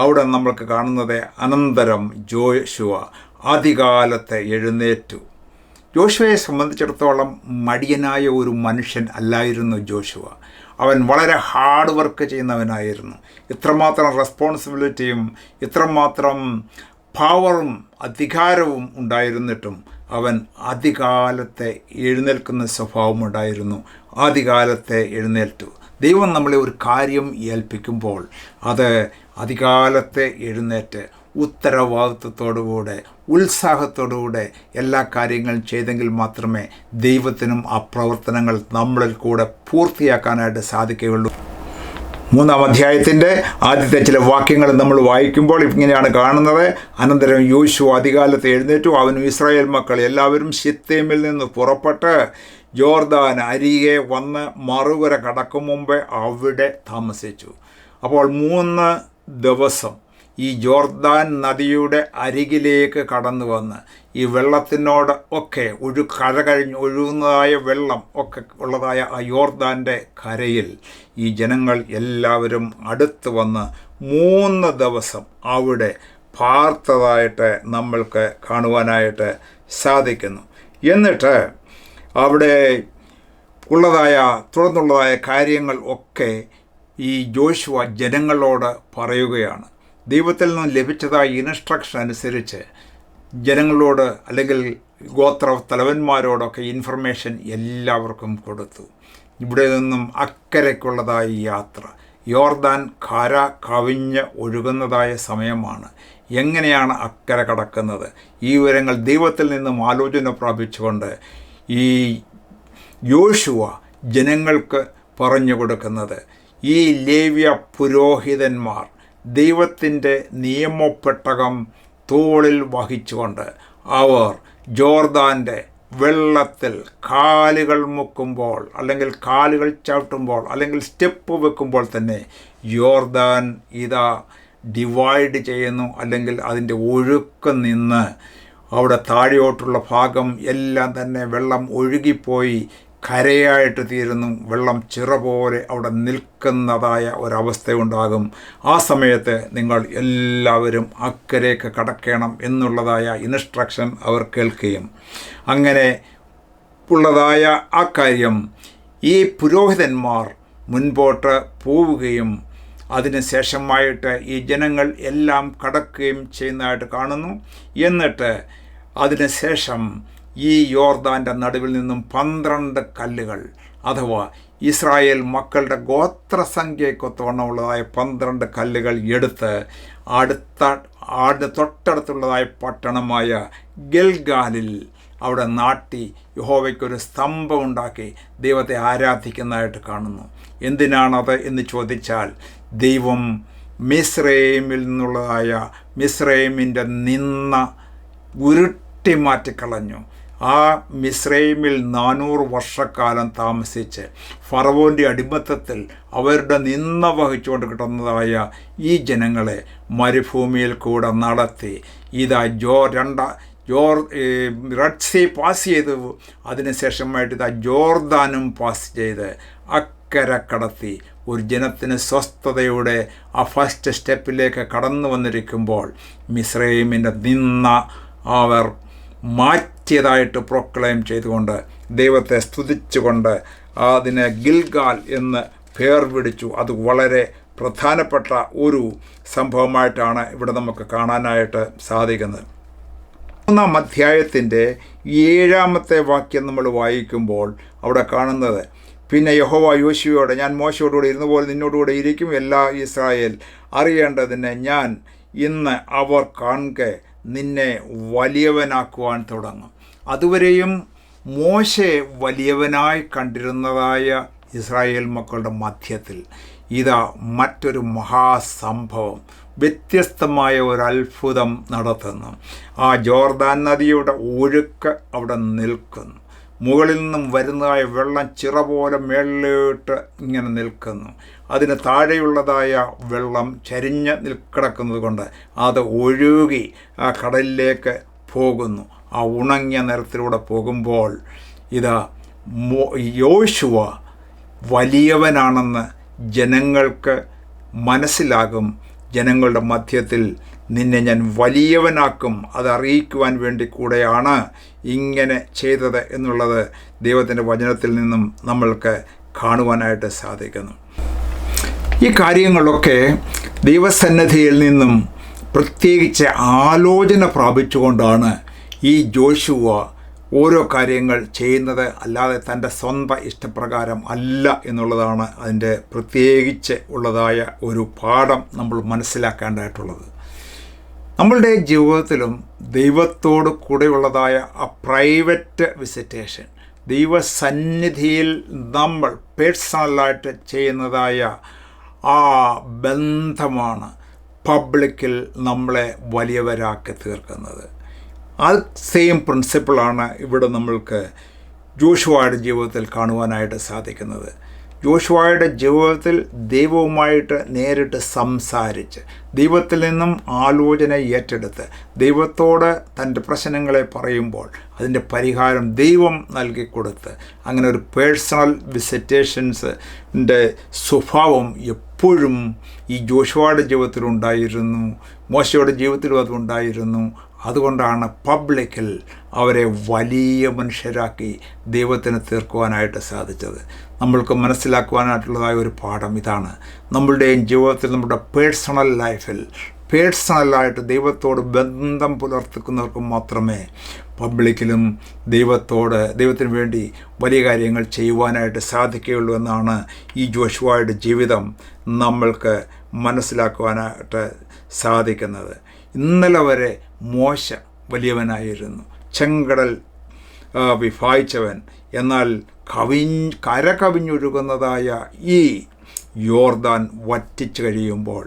അവിടെ നമ്മൾക്ക് കാണുന്നത്, അനന്തരം യോശുവ അതികാലത്ത് എഴുന്നേറ്റു. യോശുവയെ സംബന്ധിച്ചിടത്തോളം മടിയനായ ഒരു മനുഷ്യൻ അല്ലായിരുന്നു യോശുവ. അവൻ വളരെ ഹാർഡ് വർക്ക് ചെയ്യുന്നവനായിരുന്നു. ഇത്രമാത്രം റെസ്പോൺസിബിലിറ്റിയും ഇത്രമാത്രം പവറും അധികാരവും ഉണ്ടായിരുന്നിട്ടും അവൻ അതികാലത്തെ എഴുന്നേൽക്കുന്ന സ്വഭാവമുണ്ടായിരുന്നു. അതികാലത്തെ എഴുന്നേറ്റു. ദൈവം നമ്മളെ ഒരു കാര്യം ഏൽപ്പിക്കുമ്പോൾ അത് അതികാലത്തെ എഴുന്നേറ്റ് ഉത്തരവാദിത്വത്തോടുകൂടെ ഉത്സാഹത്തോടുകൂടെ എല്ലാ കാര്യങ്ങളും ചെയ്തെങ്കിൽ മാത്രമേ ദൈവത്തിനും ആ പ്രവർത്തനങ്ങൾ നമ്മളിൽ കൂടെ പൂർത്തിയാക്കാനായിട്ട് സാധിക്കുകയുള്ളൂ. 3-ാം അധ്യായത്തിൻ്റെ ആദ്യത്തെ ചില വാക്യങ്ങൾ നമ്മൾ വായിക്കുമ്പോൾ ഇങ്ങനെയാണ് കാണുന്നത്. അനന്തരം യോശുവ അതികാലത്ത് എഴുന്നേറ്റു, അവനും ഇസ്രായേൽ മക്കൾ എല്ലാവരും ശിത്തേമിൽ നിന്ന് പുറപ്പെട്ട് യോർദാൻ അരികെ വന്ന് മറുകര കടക്കും മുമ്പേ അവിടെ താമസിച്ചു. അപ്പോൾ 3 ദിവസം ഈ ജോർദാൻ നദിയുടെ അരികിലേക്ക് കടന്നു വന്ന് ഈ വെള്ളത്തിനോട് ഒക്കെ കര കഴിഞ്ഞ് ഒഴുകുന്നതായ വെള്ളം ഒക്കെ ഉള്ളതായ ആ യോർദാൻ്റെ കരയിൽ ഈ ജനങ്ങൾ എല്ലാവരും അടുത്ത് വന്ന് 3 ദിവസം അവിടെ പാർത്തതായിട്ട് നമ്മൾക്ക് കാണുവാനായിട്ട് സാധിക്കുന്നു. എന്നിട്ട് അവിടെ തുടർന്നുള്ളതായ കാര്യങ്ങൾ ഒക്കെ ഈ ജോഷുവ ജനങ്ങളോട് പറയുകയാണ്. ദൈവത്തിൽ നിന്നും ലഭിച്ചതായ ഇൻസ്ട്രക്ഷൻ അനുസരിച്ച് ജനങ്ങളോട് അല്ലെങ്കിൽ ഗോത്ര തലവന്മാരോടൊക്കെ ഇൻഫർമേഷൻ എല്ലാവർക്കും കൊടുത്തു. ഇവിടെ നിന്നും അക്കരയ്ക്കുള്ളതായ യാത്ര, യോർദാൻ കര കവിഞ്ഞ് ഒഴുകുന്നതായ സമയമാണ്. എങ്ങനെയാണ് അക്കര കടക്കുന്നത്? ഈ വിവരങ്ങൾ ദൈവത്തിൽ നിന്നും ആലോചന പ്രാപിച്ചുകൊണ്ട് ഈ യോശുവ ജനങ്ങൾക്ക് പറഞ്ഞു കൊടുക്കുന്നത്, ഈ ലേവ്യ പുരോഹിതന്മാർ ദൈവത്തിൻ്റെ നിയമപ്പെട്ടകം തോളിൽ വഹിച്ചുകൊണ്ട് അവർ ജോർദാൻ്റെ വെള്ളത്തിൽ കാലുകൾ മുക്കുമ്പോൾ അല്ലെങ്കിൽ കാലുകൾ ചവിട്ടുമ്പോൾ അല്ലെങ്കിൽ സ്റ്റെപ്പ് വെക്കുമ്പോൾ തന്നെ യോർദാൻ ഇതാ ഡിവൈഡ് ചെയ്യുന്നു. അല്ലെങ്കിൽ അതിൻ്റെ ഒഴുക്ക് നിന്ന് അവിടെ താഴോട്ടുള്ള ഭാഗം എല്ലാം തന്നെ വെള്ളം ഒഴുകിപ്പോയി കരയായിട്ട് തീരുന്നു. വെള്ളം ചിറ പോലെ അവിടെ നിൽക്കുന്നതായ ഒരവസ്ഥയുണ്ടാകും. ആ സമയത്ത് നിങ്ങൾ എല്ലാവരും അക്കരയ്ക്ക് കടക്കണം എന്നുള്ളതായ ഇൻസ്ട്രക്ഷൻ അവർ കേൾക്കുകയും അങ്ങനെ ഉള്ളതായ ആ കാര്യം ഈ പുരോഹിതന്മാർ മുൻപോട്ട് പോവുകയും അതിനുശേഷമായിട്ട് ഈ ജനങ്ങൾ എല്ലാം കടക്കുകയും ചെയ്യുന്നതായിട്ട് കാണുന്നു. എന്നിട്ട് അതിനുശേഷം ഈ യോർദാൻ്റെ നടുവിൽ നിന്നും 12 കല്ലുകൾ അഥവാ ഇസ്രായേൽ മക്കളുടെ ഗോത്രസംഖ്യയ്ക്കൊത്തവണ്ണമുള്ളതായ 12 കല്ലുകൾ എടുത്ത് തൊട്ടടുത്തുള്ളതായ പട്ടണമായ ഗിൽഗാലിൽ അവിടെ നാട്ടി യഹോവയ്ക്കൊരു സ്തംഭം ഉണ്ടാക്കി ദൈവത്തെ ആരാധിക്കുന്നതായിട്ട് കാണുന്നു. എന്തിനാണത് എന്ന് ചോദിച്ചാൽ, ദൈവം മിസ്രൈമിൽ നിന്നുള്ളതായ മിസ്രൈമിൻ്റെ നിന്ന ഉരുട്ടിമാറ്റിക്കളഞ്ഞു. ആ മിസ്രൈമിൽ 400 വർഷക്കാലം താമസിച്ച് ഫറവോൻ്റെ അടിമത്തത്തിൽ അവരുടെ നിന്ന വഹിച്ചുകൊണ്ട് കിട്ടുന്നതായ ഈ ജനങ്ങളെ മരുഭൂമിയിൽ കൂടെ നടത്തി ഇതാ റെഡ് സീ പാസ് ചെയ്തു. അതിനുശേഷമായിട്ട് ഇതാ ജോർദാനും പാസ് ചെയ്ത് അക്കര കടത്തി ഒരു ജനത്തിന് സ്വസ്ഥതയുടെ ആ ഫസ്റ്റ് സ്റ്റെപ്പിലേക്ക് കടന്നു വന്നിരിക്കുമ്പോൾ മിസ്രൈമിൻ്റെ നിന്ന അവർ മാറ്റിയതായിട്ട് പ്രൊക്ലെയിം ചെയ്തുകൊണ്ട് ദൈവത്തെ സ്തുതിച്ചുകൊണ്ട് അതിനെ ഗിൽഗാൽ എന്ന് പേർ പിടിച്ചു. അത് വളരെ പ്രധാനപ്പെട്ട ഒരു സംഭവമായിട്ടാണ് ഇവിടെ നമുക്ക് കാണാനായിട്ട് സാധിക്കുന്നത്. 3-ാം അധ്യായത്തിൻ്റെ 7-ാമത്തെ വാക്യം നമ്മൾ വായിക്കുമ്പോൾ അവിടെ കാണുന്നത്, പിന്നെ യഹോവ യോശുവയോട്, ഞാൻ മോശയോടുകൂടെ ഇരുന്നപോലെ നിന്നോടുകൂടെ ഇരിക്കും, എല്ലാ ഇസ്രായേൽ അറിയേണ്ടതിന് ഞാൻ ഇന്ന് അവർ കാണെ നിന്നെ വലിയവനാക്കുവാൻ തുടങ്ങും. അതുവരെയും മോശെ വലിയവനായി കണ്ടിരുന്നതായ ഇസ്രായേൽ മക്കളുടെ മധ്യത്തിൽ ഇതാ മറ്റൊരു മഹാസംഭവം, വ്യത്യസ്തമായ ഒരു അത്ഭുതം നടത്തുന്നു. ആ ജോർദാൻ നദിയുടെ ഒഴുക്ക് അവിടെ നിൽക്കുന്നു. മുകളിൽ നിന്നും വരുന്നതായ വെള്ളം ചിറ പോലെ മേളിലോട്ട് ഇങ്ങനെ നിൽക്കുന്നു. അതിന് താഴെയുള്ളതായ വെള്ളം ചരിഞ്ഞ് കിടക്കുന്നത് കൊണ്ട് അത് ഒഴുകി ആ കടലിലേക്ക് പോകുന്നു. ആ ഉണങ്ങിയ നിലത്തിലൂടെ പോകുമ്പോൾ ഇതാ യോശുവ വലിയവനാണെന്ന് ജനങ്ങൾക്ക് മനസ്സിലാകും. ജനങ്ങളുടെ മധ്യത്തിൽ നിന്നെ ഞാൻ വലിയവനാക്കും, അതറിയിക്കുവാൻ വേണ്ടി കൂടെയാണ് ഇങ്ങനെ ചെയ്തത് എന്നുള്ളത് ദൈവത്തിൻ്റെ വചനത്തിൽ നിന്നും നമ്മൾക്ക് കാണുവാനായിട്ട് സാധിക്കുന്നു. ഈ കാര്യങ്ങളൊക്കെ ദൈവസന്നിധിയിൽ നിന്നും പ്രത്യേകിച്ച് ആലോചന പ്രാപിച്ചുകൊണ്ടാണ് ഈ ജോഷുവ ഓരോ കാര്യങ്ങൾ ചെയ്യുന്നത്, അല്ലാതെ തൻ്റെ സ്വന്തം ഇഷ്ടപ്രകാരം അല്ല എന്നുള്ളതാണ് അതിൻ്റെ പ്രത്യേകിച്ച് ഉള്ളതായ ഒരു പാഠം നമ്മൾ മനസ്സിലാക്കേണ്ടതായിട്ടുള്ളത്. നമ്മളുടെ ജീവിതത്തിലും ദൈവത്തോട് കൂടെയുള്ളതായ ആ പ്രൈവറ്റ് വിസിറ്റേഷൻ, ദൈവസന്നിധിയിൽ നമ്മൾ പേഴ്സണലായിട്ട് ചെയ്യുന്നതായ ആ ബന്ധമാണ് പബ്ലിക്കിൽ നമ്മളെ വലിയവരാക്കി തീർക്കുന്നത്. ആ സെയിം പ്രിൻസിപ്പിളാണ് ഇവിടെ നമ്മൾക്ക് ജോഷുവയുടെ ജീവിതത്തിൽ കാണുവാനായിട്ട് സാധിക്കുന്നത്. യോശുവയുടെ ജീവിതത്തിൽ ദൈവവുമായിട്ട് നേരിട്ട് സംസാരിച്ച് ദൈവത്തിൽ നിന്നും ആലോചന ഏറ്റെടുത്ത് ദൈവത്തോട് തൻ്റെ പ്രശ്നങ്ങളെ പറയുമ്പോൾ അതിൻ്റെ പരിഹാരം ദൈവം നൽകിക്കൊടുത്ത് അങ്ങനെ ഒരു പേഴ്സണൽ വിസിറ്റേഷൻസിൻ്റെ സ്വഭാവം എപ്പോഴും ഈ യോശുവയുടെ ജീവിതത്തിലുണ്ടായിരുന്നു, മോശയുടെ ജീവിതത്തിലും അതുണ്ടായിരുന്നു. അതുകൊണ്ടാണ് പബ്ലിക്കിൽ അവരെ വലിയ മനുഷ്യരാക്കി ദൈവത്തിന് തീർക്കുവാനായിട്ട് സാധിച്ചത്. നമ്മൾക്ക് മനസ്സിലാക്കുവാനായിട്ടുള്ളതായ ഒരു പാഠം ഇതാണ്. നമ്മളുടെയും ജീവിതത്തിൽ, നമ്മുടെ പേഴ്സണൽ ലൈഫിൽ പേഴ്സണലായിട്ട് ദൈവത്തോട് ബന്ധം പുലർത്തുന്നവർക്ക് മാത്രമേ പബ്ലിക്കിലും ദൈവത്തിന് വേണ്ടി വലിയ കാര്യങ്ങൾ ചെയ്യുവാനായിട്ട് സാധിക്കുകയുള്ളൂ എന്നാണ് ഈ യോശുവയുടെ ജീവിതം നമ്മൾക്ക് മനസ്സിലാക്കുവാനായിട്ട് സാധിക്കുന്നത്. ഇന്നലെ വരെ മോശ വലിയവനായിരുന്നു, ചെങ്കടൽ വിഭായിച്ചവൻ. എന്നാൽ കര കവിഞ്ഞൊഴുകുന്നതായ ഈ യോർദാൻ വറ്റിച്ചു കഴിയുമ്പോൾ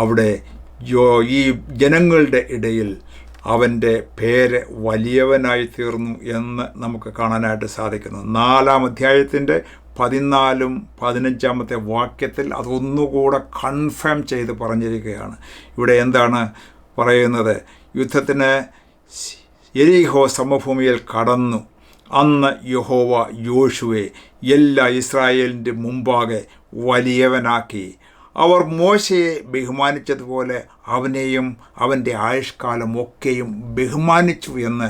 അവിടെ ഈ ജനങ്ങളുടെ ഇടയിൽ അവൻ്റെ പേര് വലിയവനായി തീർന്നു എന്ന് നമുക്ക് കാണാനായിട്ട് സാധിക്കുന്നു. 4-ാം അധ്യായത്തിൻ്റെ 14-ും 15-ാമത്തെ വാക്യത്തിൽ അതൊന്നുകൂടെ കൺഫേം ചെയ്ത് പറഞ്ഞിരിക്കുകയാണ്. ഇവിടെ എന്താണ് പറയുന്നത്? യുദ്ധത്തിന് യെരിഹോ സമഭൂമിയിൽ കടന്നു. അന്ന് യഹോവ യോശുവയെ എല്ലാ ഇസ്രായേലിൻ്റെ മുമ്പാകെ വലിയവനാക്കി. അവർ മോശയെ ബഹുമാനിച്ചതുപോലെ അവനെയും അവൻ്റെ ആയുഷ്കാലം ഒക്കെയും ബഹുമാനിച്ചു എന്ന്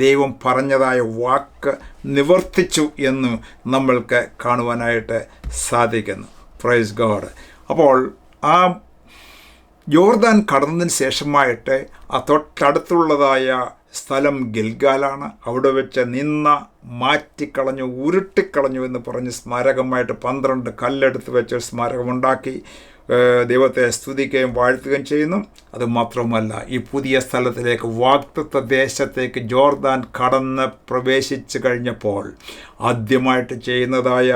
ദൈവം പറഞ്ഞതായ വാക്ക് നിവർത്തിച്ചു എന്ന് നമ്മൾക്ക് കാണുവാനായിട്ട് സാധിക്കുന്നു. Price God. അപ്പോൾ ആ യോർദാൻ കടന്നതിന് ശേഷമായിട്ട് ആ തൊട്ടടുത്തുള്ളതായ സ്ഥലം ഗിൽഗാലാണ്. അവിടെ വെച്ച് മാറ്റിക്കളഞ്ഞു, ഉരുട്ടിക്കളഞ്ഞു എന്ന് പറഞ്ഞ് സ്മാരകമായിട്ട് 12 കല്ലെടുത്ത് വെച്ച് സ്മാരകമുണ്ടാക്കി ദൈവത്തെ സ്തുതിക്കുകയും വാഴ്ത്തുകയും ചെയ്യുന്നു. അതുമാത്രമല്ല, ഈ പുതിയ സ്ഥലത്തിലേക്ക്, വാഗ്ദത്ത ദേശത്തേക്ക് ജോർദാൻ കടന്ന് പ്രവേശിച്ചു കഴിഞ്ഞപ്പോൾ ആദ്യമായിട്ട് ചെയ്യുന്നതായ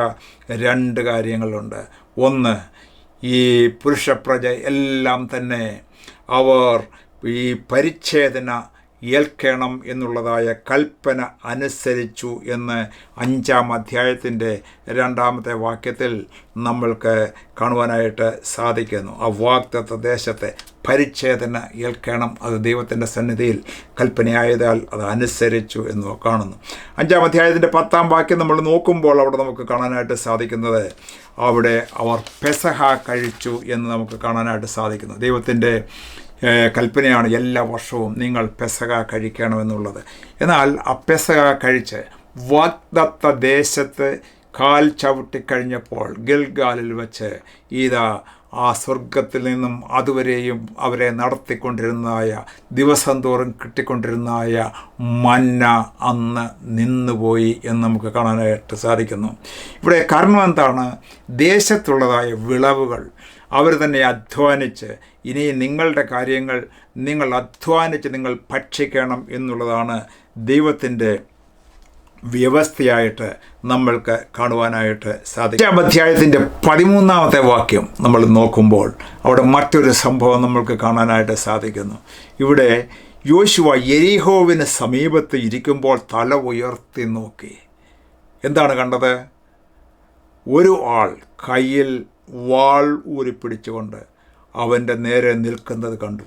2 കാര്യങ്ങളുണ്ട്. ഒന്ന്, ഈ പുരുഷപ്രജ എല്ലാം തന്നെ അവർ ഈ പരിച്ഛേദന ഏൽക്കണം എന്നുള്ളതായ കൽപ്പന അനുസരിച്ചു എന്ന് 5-ാം അധ്യായത്തിൻ്റെ 2-ാമത്തെ വാക്യത്തിൽ നമ്മൾക്ക് കാണുവാനായിട്ട് സാധിക്കുന്നു. ആ വാഗ്ദത്ത ദേശത്തെ പരിച്ഛേദന ഏൽക്കണം, അത് ദൈവത്തിൻ്റെ സന്നിധിയിൽ കൽപ്പനയായതാൽ അത് അനുസരിച്ചു എന്ന് കാണുന്നു. 5-ാം അധ്യായത്തിൻ്റെ 10-ാം വാക്യം നമ്മൾ നോക്കുമ്പോൾ അവിടെ നമുക്ക് കാണാനായിട്ട് സാധിക്കുന്നത് അവിടെ അവർ പെസഹ കഴിച്ചു എന്ന് നമുക്ക് കാണാനായിട്ട് സാധിക്കുന്നു. ദൈവത്തിൻ്റെ കൽപ്പനയാണ് എല്ലാ വർഷവും നിങ്ങൾ പെസഹ കഴിക്കണമെന്നുള്ളത്. എന്നാൽ ആ പെസഹ കഴിച്ച് വാഗ്ദത്ത ദേശത്ത് കാൽ ചവിട്ടിക്കഴിഞ്ഞപ്പോൾ ഗിൽഗാലിൽ വെച്ച് ആ സ്വർഗത്തിൽ നിന്നും അതുവരെയും അവരെ നടത്തിക്കൊണ്ടിരുന്നതായ ദിവസം തോറും കിട്ടിക്കൊണ്ടിരുന്നതായ മന്ന അന്ന് നിന്നുപോയി എന്ന് നമുക്ക് കാണാനായിട്ട് സാധിക്കുന്നു. ഇവിടെ കാരണം എന്താണ്? ദേശത്തുള്ളതായ വിളവുകൾ അവർ തന്നെ അധ്വാനിച്ച്, ഇനി നിങ്ങളുടെ കാര്യങ്ങൾ നിങ്ങൾ അധ്വാനിച്ച് നിങ്ങൾ ഭക്ഷിക്കണം എന്നുള്ളതാണ് ദൈവത്തിൻ്റെ വ്യവസ്ഥയായിട്ട് നമ്മൾക്ക് കാണുവാനായിട്ട് സാധിക്കും. 5-ാം അധ്യായത്തിൻ്റെ 13-ാമത്തെ വാക്യം നമ്മൾ നോക്കുമ്പോൾ അവിടെ മറ്റൊരു സംഭവം നമ്മൾക്ക് കാണാനായിട്ട് സാധിക്കുന്നു. ഇവിടെ യോശുവ യെരിഹോവിന് സമീപത്ത് ഇരിക്കുമ്പോൾ തല ഉയർത്തി നോക്കി. എന്താണ് കണ്ടത്? ഒരു ആൾ കയ്യിൽ വാൾ ഊരിപ്പിടിച്ചുകൊണ്ട് അവൻ്റെ നേരെ നിൽക്കുന്നത് കണ്ടു.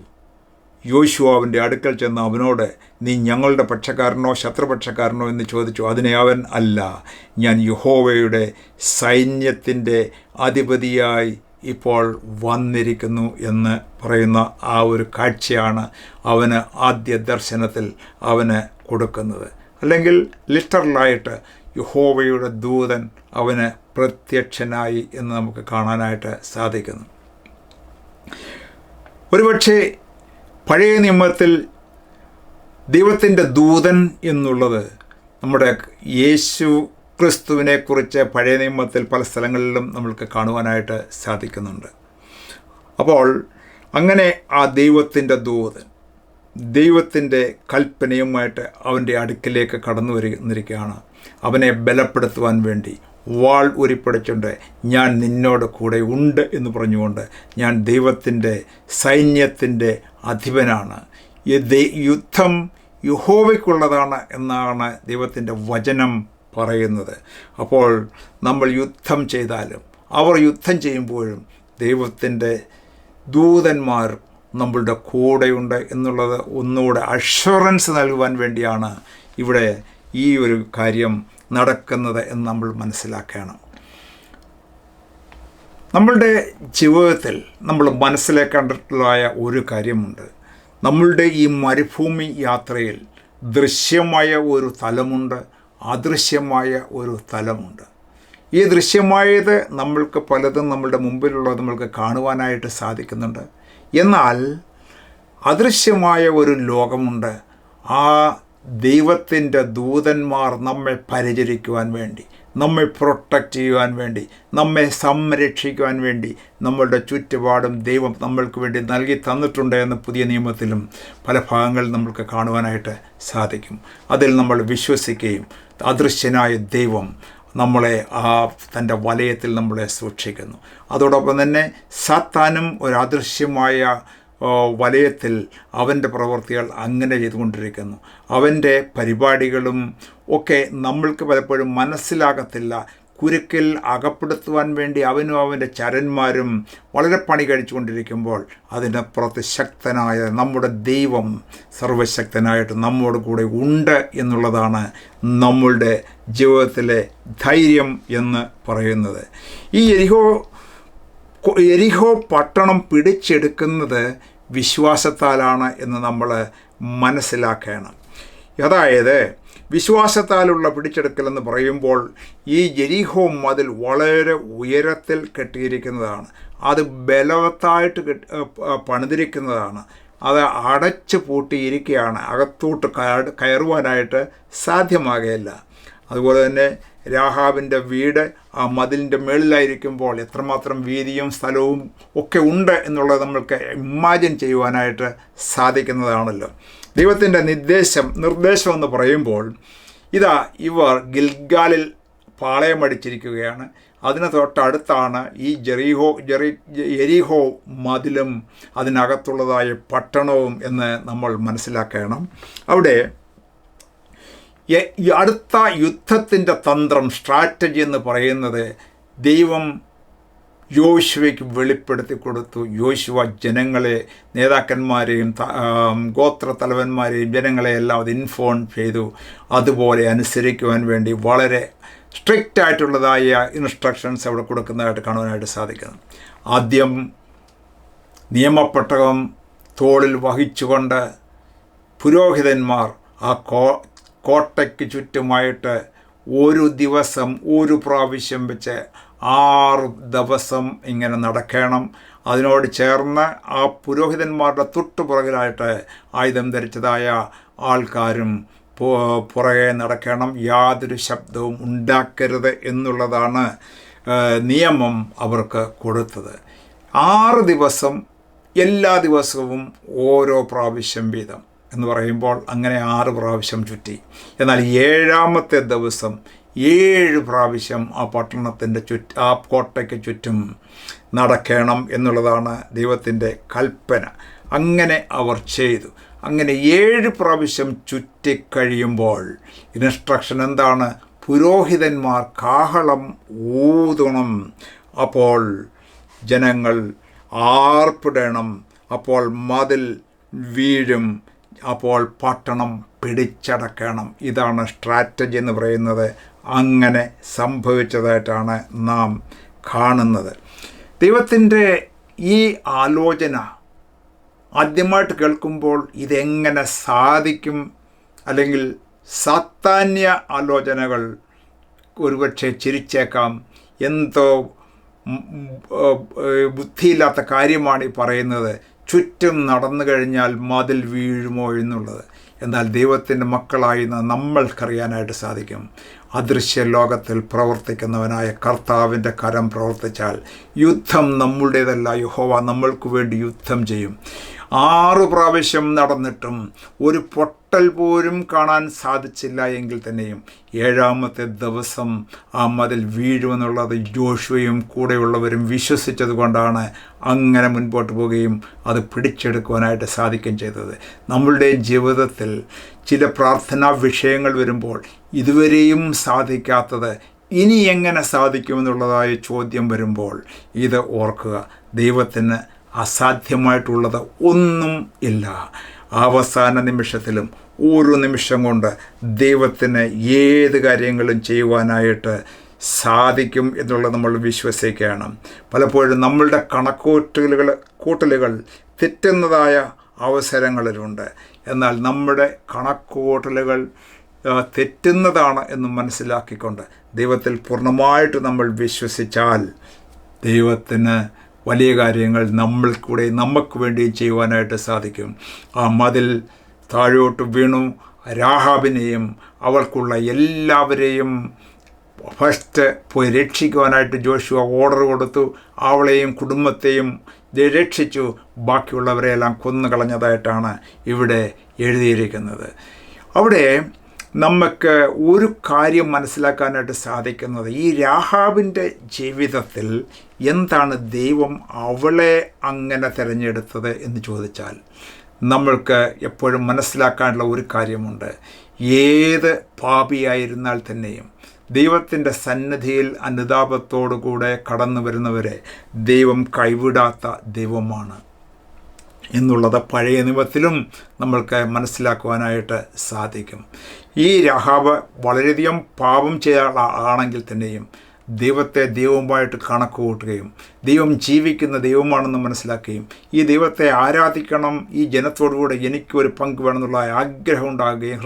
യോശുവ അവൻ്റെ അടുക്കൽ ചെന്ന് അവനോട്, നീ ഞങ്ങളുടെ പക്ഷക്കാരനോ ശത്രുപക്ഷക്കാരനോ എന്ന് ചോദിച്ചു. അതിനെ അവൻ, അല്ല, ഞാൻ യഹോവയുടെ സൈന്യത്തിൻ്റെ അധിപതിയായി ഇപ്പോൾ വന്നിരിക്കുന്നു എന്ന് പറയുന്ന ആ ഒരു കാഴ്ചയാണ് അവന് ആദ്യ ദർശനത്തിൽ അവന് കൊടുക്കുന്നത്. അല്ലെങ്കിൽ ലിറ്ററലായിട്ട് യഹോവയുടെ ദൂതൻ അവന് പ്രത്യക്ഷനായി എന്ന് നമുക്ക് കാണാനായിട്ട് സാധിക്കുന്നു. ഒരുപക്ഷെ പഴയ നിയമത്തിൽ ദൈവത്തിൻ്റെ ദൂതൻ എന്നുള്ളത് നമ്മുടെ യേശു ക്രിസ്തുവിനെക്കുറിച്ച് പഴയ നിയമത്തിൽ പല സ്ഥലങ്ങളിലും നമ്മൾക്ക് കാണുവാനായിട്ട് സാധിക്കുന്നുണ്ട്. അപ്പോൾ അങ്ങനെ ആ ദൈവത്തിൻ്റെ ദൂതൻ ദൈവത്തിൻ്റെ കൽപ്പനയുമായിട്ട് അവൻ്റെ അടുക്കിലേക്ക് കടന്നു വന്നിരിക്കുകയാണ്. അവനെ ബലപ്പെടുത്തുവാൻ വേണ്ടി വാൾ ഉരിപ്പിടിച്ചുകൊണ്ട്, ഞാൻ നിന്നോട് കൂടെ ഉണ്ട് എന്ന് പറഞ്ഞുകൊണ്ട്, ഞാൻ ദൈവത്തിൻ്റെ സൈന്യത്തിൻ്റെ അധിപനാണ്, യുദ്ധം യഹോവയ്ക്കുള്ളതാണ് എന്നാണ് ദൈവത്തിൻ്റെ വചനം പറയുന്നത്. അപ്പോൾ നമ്മൾ യുദ്ധം ചെയ്താലും അവർ യുദ്ധം ചെയ്യുമ്പോഴും ദൈവത്തിൻ്റെ ദൂതന്മാർ നമ്മളുടെ കൂടെയുണ്ട് എന്നുള്ളത് ഒന്നുകൂടെ അഷ്വറൻസ് നൽകുവാൻ വേണ്ടിയാണ് ഇവിടെ ഈ ഒരു കാര്യം നടക്കുന്നത് എന്ന് നമ്മൾ മനസ്സിലാക്കണം. നമ്മളുടെ ജീവിതത്തിൽ നമ്മൾ മനസ്സിലാക്കേണ്ടതായ ഒരു കാര്യമുണ്ട്. നമ്മളുടെ ഈ മരുഭൂമി യാത്രയിൽ ദൃശ്യമായ ഒരു തലമുണ്ട്, അദൃശ്യമായ ഒരു തലമുണ്ട്. ഈ ദൃശ്യമായത് നമ്മൾക്ക് പലതും നമ്മളുടെ മുമ്പിലുള്ളത് നമ്മൾക്ക് കാണുവാനായിട്ട് സാധിക്കുന്നുണ്ട്. എന്നാൽ അദൃശ്യമായ ഒരു ലോകമുണ്ട്. ആ ദൈവത്തിൻ്റെ ദൂതന്മാർ നമ്മെ പരിചരിക്കുവാൻ വേണ്ടി, നമ്മെ പ്രൊട്ടക്റ്റ് ചെയ്യുവാൻ വേണ്ടി, നമ്മെ സംരക്ഷിക്കുവാൻ വേണ്ടി നമ്മളുടെ ചുറ്റുപാടും ദൈവം നമ്മൾക്ക് വേണ്ടി നൽകി തന്നിട്ടുണ്ട് എന്ന് പുതിയ നിയമത്തിലും പല ഭാഗങ്ങളിൽ നമ്മൾക്ക് കാണുവാനായിട്ട് സാധിക്കും. അതിൽ നമ്മൾ വിശ്വസിക്കുകയും അദൃശ്യനായ ദൈവം നമ്മളെ തൻ്റെ വലയത്തിൽ നമ്മളെ സൂക്ഷിക്കുന്നു. അതോടൊപ്പം തന്നെ സാത്താനും ഒരു അദൃശ്യമായ വലയത്തിൽ അവൻ്റെ പ്രവൃത്തികൾ അങ്ങനെ ചെയ്തുകൊണ്ടിരിക്കുന്നു. അവൻ്റെ പരിപാടികളും ഒക്കെ നമ്മൾക്ക് പലപ്പോഴും മനസ്സിലാകത്തില്ല. കുരുക്കിൽ അകപ്പെടുത്തുവാൻ വേണ്ടി അവനും അവൻ്റെ ചരന്മാരും വളരെ പണി കഴിച്ചുകൊണ്ടിരിക്കുമ്പോൾ അതിനപ്പുറത്ത് ശക്തനായ നമ്മുടെ ദൈവം സർവശക്തനായിട്ട് നമ്മോട് കൂടെ ഉണ്ട് എന്നുള്ളതാണ് നമ്മളുടെ ജീവിതത്തിലെ ധൈര്യം എന്ന് പറയുന്നത്. ഈ യെരിഹോ പട്ടണം പിടിച്ചെടുക്കുന്നത് വിശ്വാസത്താലാണ് എന്ന് നമ്മൾ മനസ്സിലാക്കണം. അതായത് വിശ്വാസത്താലുള്ള പിടിച്ചെടുക്കലെന്ന് പറയുമ്പോൾ ഈ യെരിഹോ മതിൽ വളരെ ഉയരത്തിൽ കെട്ടിയിരിക്കുന്നതാണ്. അത് ബലവത്തായിട്ട് പണിതിരിക്കുന്നതാണ്. അത് അടച്ചു പൂട്ടിയിരിക്കുകയാണ്. അകത്തോട്ട് കയറുവാനായിട്ട് സാധ്യമാകുകയില്ല. അതുപോലെ തന്നെ രാഹാബിൻ്റെ വീട് ആ മതിലിൻ്റെ മുകളിലായിരിക്കുമ്പോൾ എത്രമാത്രം വീതിയും സ്ഥലവും ഒക്കെ ഉണ്ട് എന്നുള്ളത് നമ്മൾക്ക് ഇമാജിൻ ചെയ്യുവാനായിട്ട് സാധിക്കുന്നതാണല്ലോ. ദൈവത്തിൻ്റെ നിർദ്ദേശം എന്ന് പറയുമ്പോൾ ഇതാ ഇവർ ഗിൽഗാലിൽ പാളയമടിച്ചിരിക്കുകയാണ്. അതിന് തൊട്ടടുത്താണ് ഈ യെരിഹോ മതിലും അതിനകത്തുള്ളതായ പട്ടണവും എന്ന് നമ്മൾ മനസ്സിലാക്കണം. അവിടെ അടുത്ത യുദ്ധത്തിൻ്റെ തന്ത്രം, സ്ട്രാറ്റജി എന്ന് പറയുന്നത് ദൈവം യോശുവയ്ക്ക് വെളിപ്പെടുത്തി കൊടുത്തു. യോശുവ ജനങ്ങളെ, നേതാക്കന്മാരെയും ഗോത്രത്തലവന്മാരെയും ജനങ്ങളെയെല്ലാം അത് ഇൻഫോം ചെയ്തു. അതുപോലെ അനുസരിക്കുവാൻ വേണ്ടി വളരെ സ്ട്രിക്റ്റ് ആയിട്ടുള്ളതായ ഇൻസ്ട്രക്ഷൻസ് അവിടെ കൊടുക്കുന്നതായിട്ട് കാണുവാനായിട്ട് സാധിക്കുന്നു. ആദ്യം നിയമപ്പെട്ടകം തോളിൽ വഹിച്ചുകൊണ്ട് പുരോഹിതന്മാർ ആ കോട്ടയ്ക്ക് ചുറ്റുമായിട്ട് ഒരു ദിവസം ഒരു പ്രാവശ്യം വെച്ച് 6 ദിവസം ഇങ്ങനെ നടക്കണം. അതിനോട് ചേർന്ന് ആ പുരോഹിതന്മാരുടെ തൊട്ടുപുറകിലായിട്ട് ആയുധം ധരിച്ചതായ ആൾക്കാരും പുറകെ നടക്കണം. യാതൊരു ശബ്ദവും ഉണ്ടാക്കരുത് എന്നുള്ളതാണ് നിയമം അവർക്ക് കൊടുത്തത്. 6 ദിവസം, എല്ലാ ദിവസവും ഓരോ പ്രാവശ്യം വീതം എന്ന് പറയുമ്പോൾ അങ്ങനെ 6 പ്രാവശ്യം ചുറ്റി. എന്നാൽ 7-ാമത്തെ ദിവസം 7 പ്രാവശ്യം ആ പട്ടണത്തിൻ്റെ ആ കോട്ടയ്ക്ക് ചുറ്റും നടക്കണം എന്നുള്ളതാണ് ദൈവത്തിൻ്റെ കൽപ്പന. അങ്ങനെ അവർ ചെയ്തു. അങ്ങനെ 7 പ്രാവശ്യം ചുറ്റിക്കഴിയുമ്പോൾ ഇൻസ്ട്രക്ഷൻ എന്താണ്? പുരോഹിതന്മാർ കാഹളം ഊതണം. അപ്പോൾ ജനങ്ങൾ ആർപ്പിടണം. അപ്പോൾ മതിൽ വീഴും. അപ്പോൾ പട്ടണം പിടിച്ചടക്കണം. ഇതാണ് സ്ട്രാറ്റജി എന്ന് പറയുന്നത്. അങ്ങനെ സംഭവിച്ചതായിട്ടാണ് നാം കാണുന്നത്. ദൈവത്തിൻ്റെ ഈ ആലോചന ആദ്യമായിട്ട് കേൾക്കുമ്പോൾ ഇതെങ്ങനെ സാധിക്കും, അല്ലെങ്കിൽ സാത്താന്യ ആലോചനകൾ ഒരുപക്ഷെ ചിരിച്ചേക്കാം. എന്തോ ബുദ്ധിയില്ലാത്ത കാര്യമാണ് ഈ പറയുന്നത്, ചുറ്റും നടന്നു കഴിഞ്ഞാൽ മതിൽ വീഴുമോ എന്നുള്ളത്. എന്നാൽ ദൈവത്തിൻ്റെ മക്കളായി നമ്മൾക്കറിയാനായിട്ട് സാധിക്കും, അദൃശ്യ ലോകത്തിൽ പ്രവർത്തിക്കുന്നവനായ കർത്താവിൻ്റെ കരം പ്രവർത്തിച്ചാൽ യുദ്ധം നമ്മുടേതല്ല, യഹോവ നമ്മൾക്ക് വേണ്ടി യുദ്ധം ചെയ്യും. 6 പ്രാവശ്യം നടന്നിട്ടും ഒരു പൊട്ടൽ പോലും കാണാൻ സാധിച്ചില്ല എങ്കിൽ തന്നെയും 7-ാമത്തെ ദിവസം ആ മതിൽ വീഴുമെന്നുള്ളത് യോശുവയും കൂടെയുള്ളവരും വിശ്വസിച്ചത് കൊണ്ടാണ് അങ്ങനെ മുൻപോട്ട് പോവുകയും അത് പിടിച്ചെടുക്കുവാനായിട്ട് സാധിക്കുകയും ചെയ്തത്. നമ്മളുടെ ജീവിതത്തിൽ ചില പ്രാർത്ഥനാ വിഷയങ്ങൾ വരുമ്പോൾ ഇതുവരെയും സാധിക്കാത്തത് ഇനി എങ്ങനെ സാധിക്കുമെന്നുള്ളതായ ചോദ്യം വരുമ്പോൾ ഇത് ഓർക്കുക, ദൈവത്തിന് അസാധ്യമായിട്ടുള്ളത് ഒന്നും ഇല്ല. അവസാന നിമിഷത്തിലും ഒരു നിമിഷം കൊണ്ട് ദൈവത്തിന് ഏത് കാര്യങ്ങളും ചെയ്യുവാനായിട്ട് സാധിക്കും എന്നുള്ളത് നമ്മൾ വിശ്വസിക്കുകയാണ്. പലപ്പോഴും നമ്മളുടെ കൂട്ടലുകൾ തെറ്റുന്നതായ അവസരങ്ങളിലുണ്ട്. എന്നാൽ നമ്മുടെ കണക്കുകൂട്ടലുകൾ തെറ്റുന്നതാണ് എന്ന് മനസ്സിലാക്കിക്കൊണ്ട് ദൈവത്തിൽ പൂർണ്ണമായിട്ട് നമ്മൾ വിശ്വസിച്ചാൽ ദൈവത്തിന് വലിയ കാര്യങ്ങൾ നമുക്ക് വേണ്ടിയും ചെയ്യുവാനായിട്ട് സാധിക്കും. ആ മതിൽ താഴോട്ട് വീണു. രാഹാബിനെയും അവൾക്കുള്ള എല്ലാവരെയും ഫസ്റ്റ് പോയി രക്ഷിക്കുവാനായിട്ട് ജോഷുവ ഓർഡർ കൊടുത്തു. അവളെയും കുടുംബത്തെയും രക്ഷിച്ചു. ബാക്കിയുള്ളവരെയെല്ലാം കൊന്നുകളഞ്ഞതായിട്ടാണ് ഇവിടെ എഴുതിയിരിക്കുന്നത്. അവിടെ നമുക്ക് ഒരു കാര്യം മനസ്സിലാക്കാനായിട്ട് സാധിക്കുന്നത്, ഈ രാഹാബിൻ്റെ ജീവിതത്തിൽ എന്താണ് ദൈവം അവളെ അങ്ങനെ തിരഞ്ഞെടുത്തത് എന്ന് ചോദിച്ചാൽ, നമ്മൾക്ക് എപ്പോഴും മനസ്സിലാക്കാനുള്ള ഒരു കാര്യമുണ്ട്. ഏത് പാപിയായിരുന്നാൽ തന്നെയും ദൈവത്തിൻ്റെ സന്നിധിയിൽ അനുതാപത്തോടുകൂടെ കടന്നു വരുന്നവരെ ദൈവം കൈവിടാത്ത ദൈവമാണ് എന്നുള്ളത് പഴയ നിയമത്തിലും നമ്മൾക്ക് മനസ്സിലാക്കുവാനായിട്ട് സാധിക്കും. ഈ രാഹാബ് വളരെയധികം പാപം ചെയ്ത ആണെങ്കിൽ തന്നെയും ദൈവത്തെ ദൈവവുമായിട്ട് കണക്ക് കൂട്ടുകയും ദൈവം ജീവിക്കുന്ന ദൈവമാണെന്ന് മനസ്സിലാക്കുകയും ഈ ദൈവത്തെ ആരാധിക്കണം, ഈ ജനത്തോടുകൂടെ എനിക്കൊരു പങ്ക് വേണമെന്നുള്ള ആഗ്രഹം ഉണ്ടാകുകയും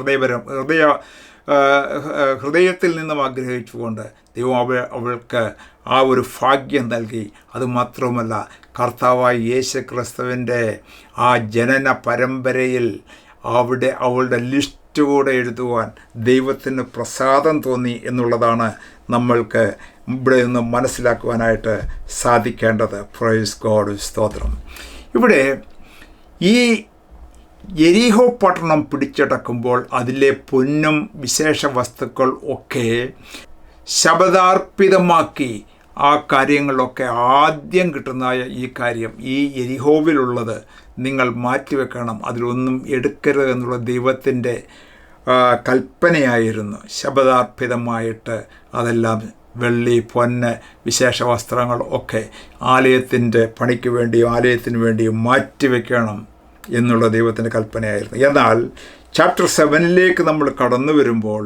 ഹൃദയത്തിൽ നിന്നും ആഗ്രഹിച്ചുകൊണ്ട് ദൈവം അവൾക്ക് ആ ഒരു ഭാഗ്യം നൽകി. അതുമാത്രവുമല്ല, കർത്താവായ യേശു ക്രിസ്തുവിൻ്റെ ആ ജനന പരമ്പരയിൽ അവളുടെ ലിസ്റ്റ് കൂടെ എഴുതുവാൻ ദൈവത്തിന് പ്രസാദം തോന്നി എന്നുള്ളതാണ് നമ്മൾക്ക് ഇവിടെ നിന്ന് മനസ്സിലാക്കുവാനായിട്ട് സാധിക്കേണ്ടത്. പ്രൈസ് ഗോഡ്, സ്തോത്രം. ഇവിടെ ഈ യെരിഹോ പട്ടണം പിടിച്ചടക്കുമ്പോൾ അതിലെ പൊന്നും വിശേഷ വസ്തുക്കൾ ഒക്കെ ശബദാർപ്പിതമാക്കി ആ കാര്യങ്ങളൊക്കെ ആദ്യം കിട്ടുന്നതായ ഈ കാര്യം, ഈ യെരിഹോവിലുള്ളത് നിങ്ങൾ മാറ്റിവെക്കണം, അതിലൊന്നും എടുക്കരുത് എന്നുള്ള ദൈവത്തിൻ്റെ കൽപ്പനയായിരുന്നു. ശബദാർപ്പിതമായിട്ട് അതെല്ലാം വെള്ളി, പൊന്ന്, വിശേഷ വസ്ത്രങ്ങൾ ഒക്കെ ആലയത്തിൻ്റെ പണിക്ക് വേണ്ടിയും ആലയത്തിന് വേണ്ടിയും മാറ്റിവെക്കണം എന്നുള്ള ദൈവത്തിൻ്റെ കൽപ്പനയായിരുന്നു. എന്നാൽ ചാപ്റ്റർ 7 നമ്മൾ കടന്നു വരുമ്പോൾ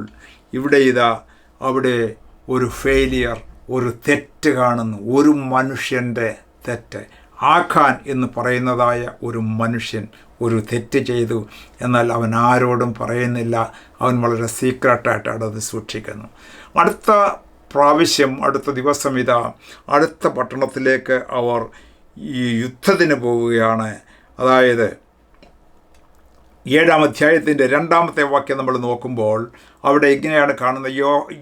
ഇവിടെ അവിടെ ഒരു ഫെയിലിയർ, ഒരു തെറ്റ് കാണുന്നു. ഒരു മനുഷ്യൻ്റെ തെറ്റ്. ആഖാൻ എന്ന് പറയുന്നതായ ഒരു മനുഷ്യൻ ഒരു തെറ്റ് ചെയ്തു. എന്നാൽ അവൻ ആരോടും പറയുന്നില്ല. അവൻ വളരെ സീക്രട്ടായിട്ടാണ് അത് സൂക്ഷിക്കുന്നു. അടുത്ത ദിവസം അടുത്ത പട്ടണത്തിലേക്ക് അവർ ഈ യുദ്ധത്തിന് പോവുകയാണ്. അതായത് 7-ാം അധ്യായത്തിൻ്റെ 2-ാമത്തെ വാക്യം നമ്മൾ നോക്കുമ്പോൾ അവിടെ ഇങ്ങനെയാണ് കാണുന്നത്.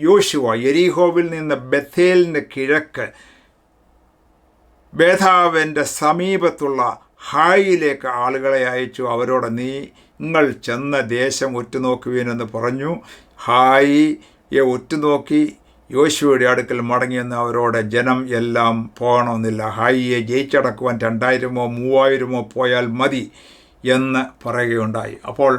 യോശുവ യെരിഹോവിൽ നിന്ന് ബഥേലിന് കിഴക്ക് ബേഥാവിൻ്റെ സമീപത്തുള്ള ഹായിലേക്ക് ആളുകളെ അയച്ചു. അവരോട് നിങ്ങൾ ചെന്ന് ദേശം ഒറ്റുനോക്കുവീനെന്ന് പറഞ്ഞു. ഹായിയെ ഒറ്റുനോക്കി യോശുവയുടെ അടുക്കൽ മടങ്ങിയെന്ന് അവരോട് ജനം എല്ലാം പോകണമെന്നില്ല. ഹായിയെ ജയിച്ചടക്കുവാൻ 2000-ഓ 3000-ഓ പോയാൽ മതി എന്ന് പറയുകയുണ്ടായി. അപ്പോൾ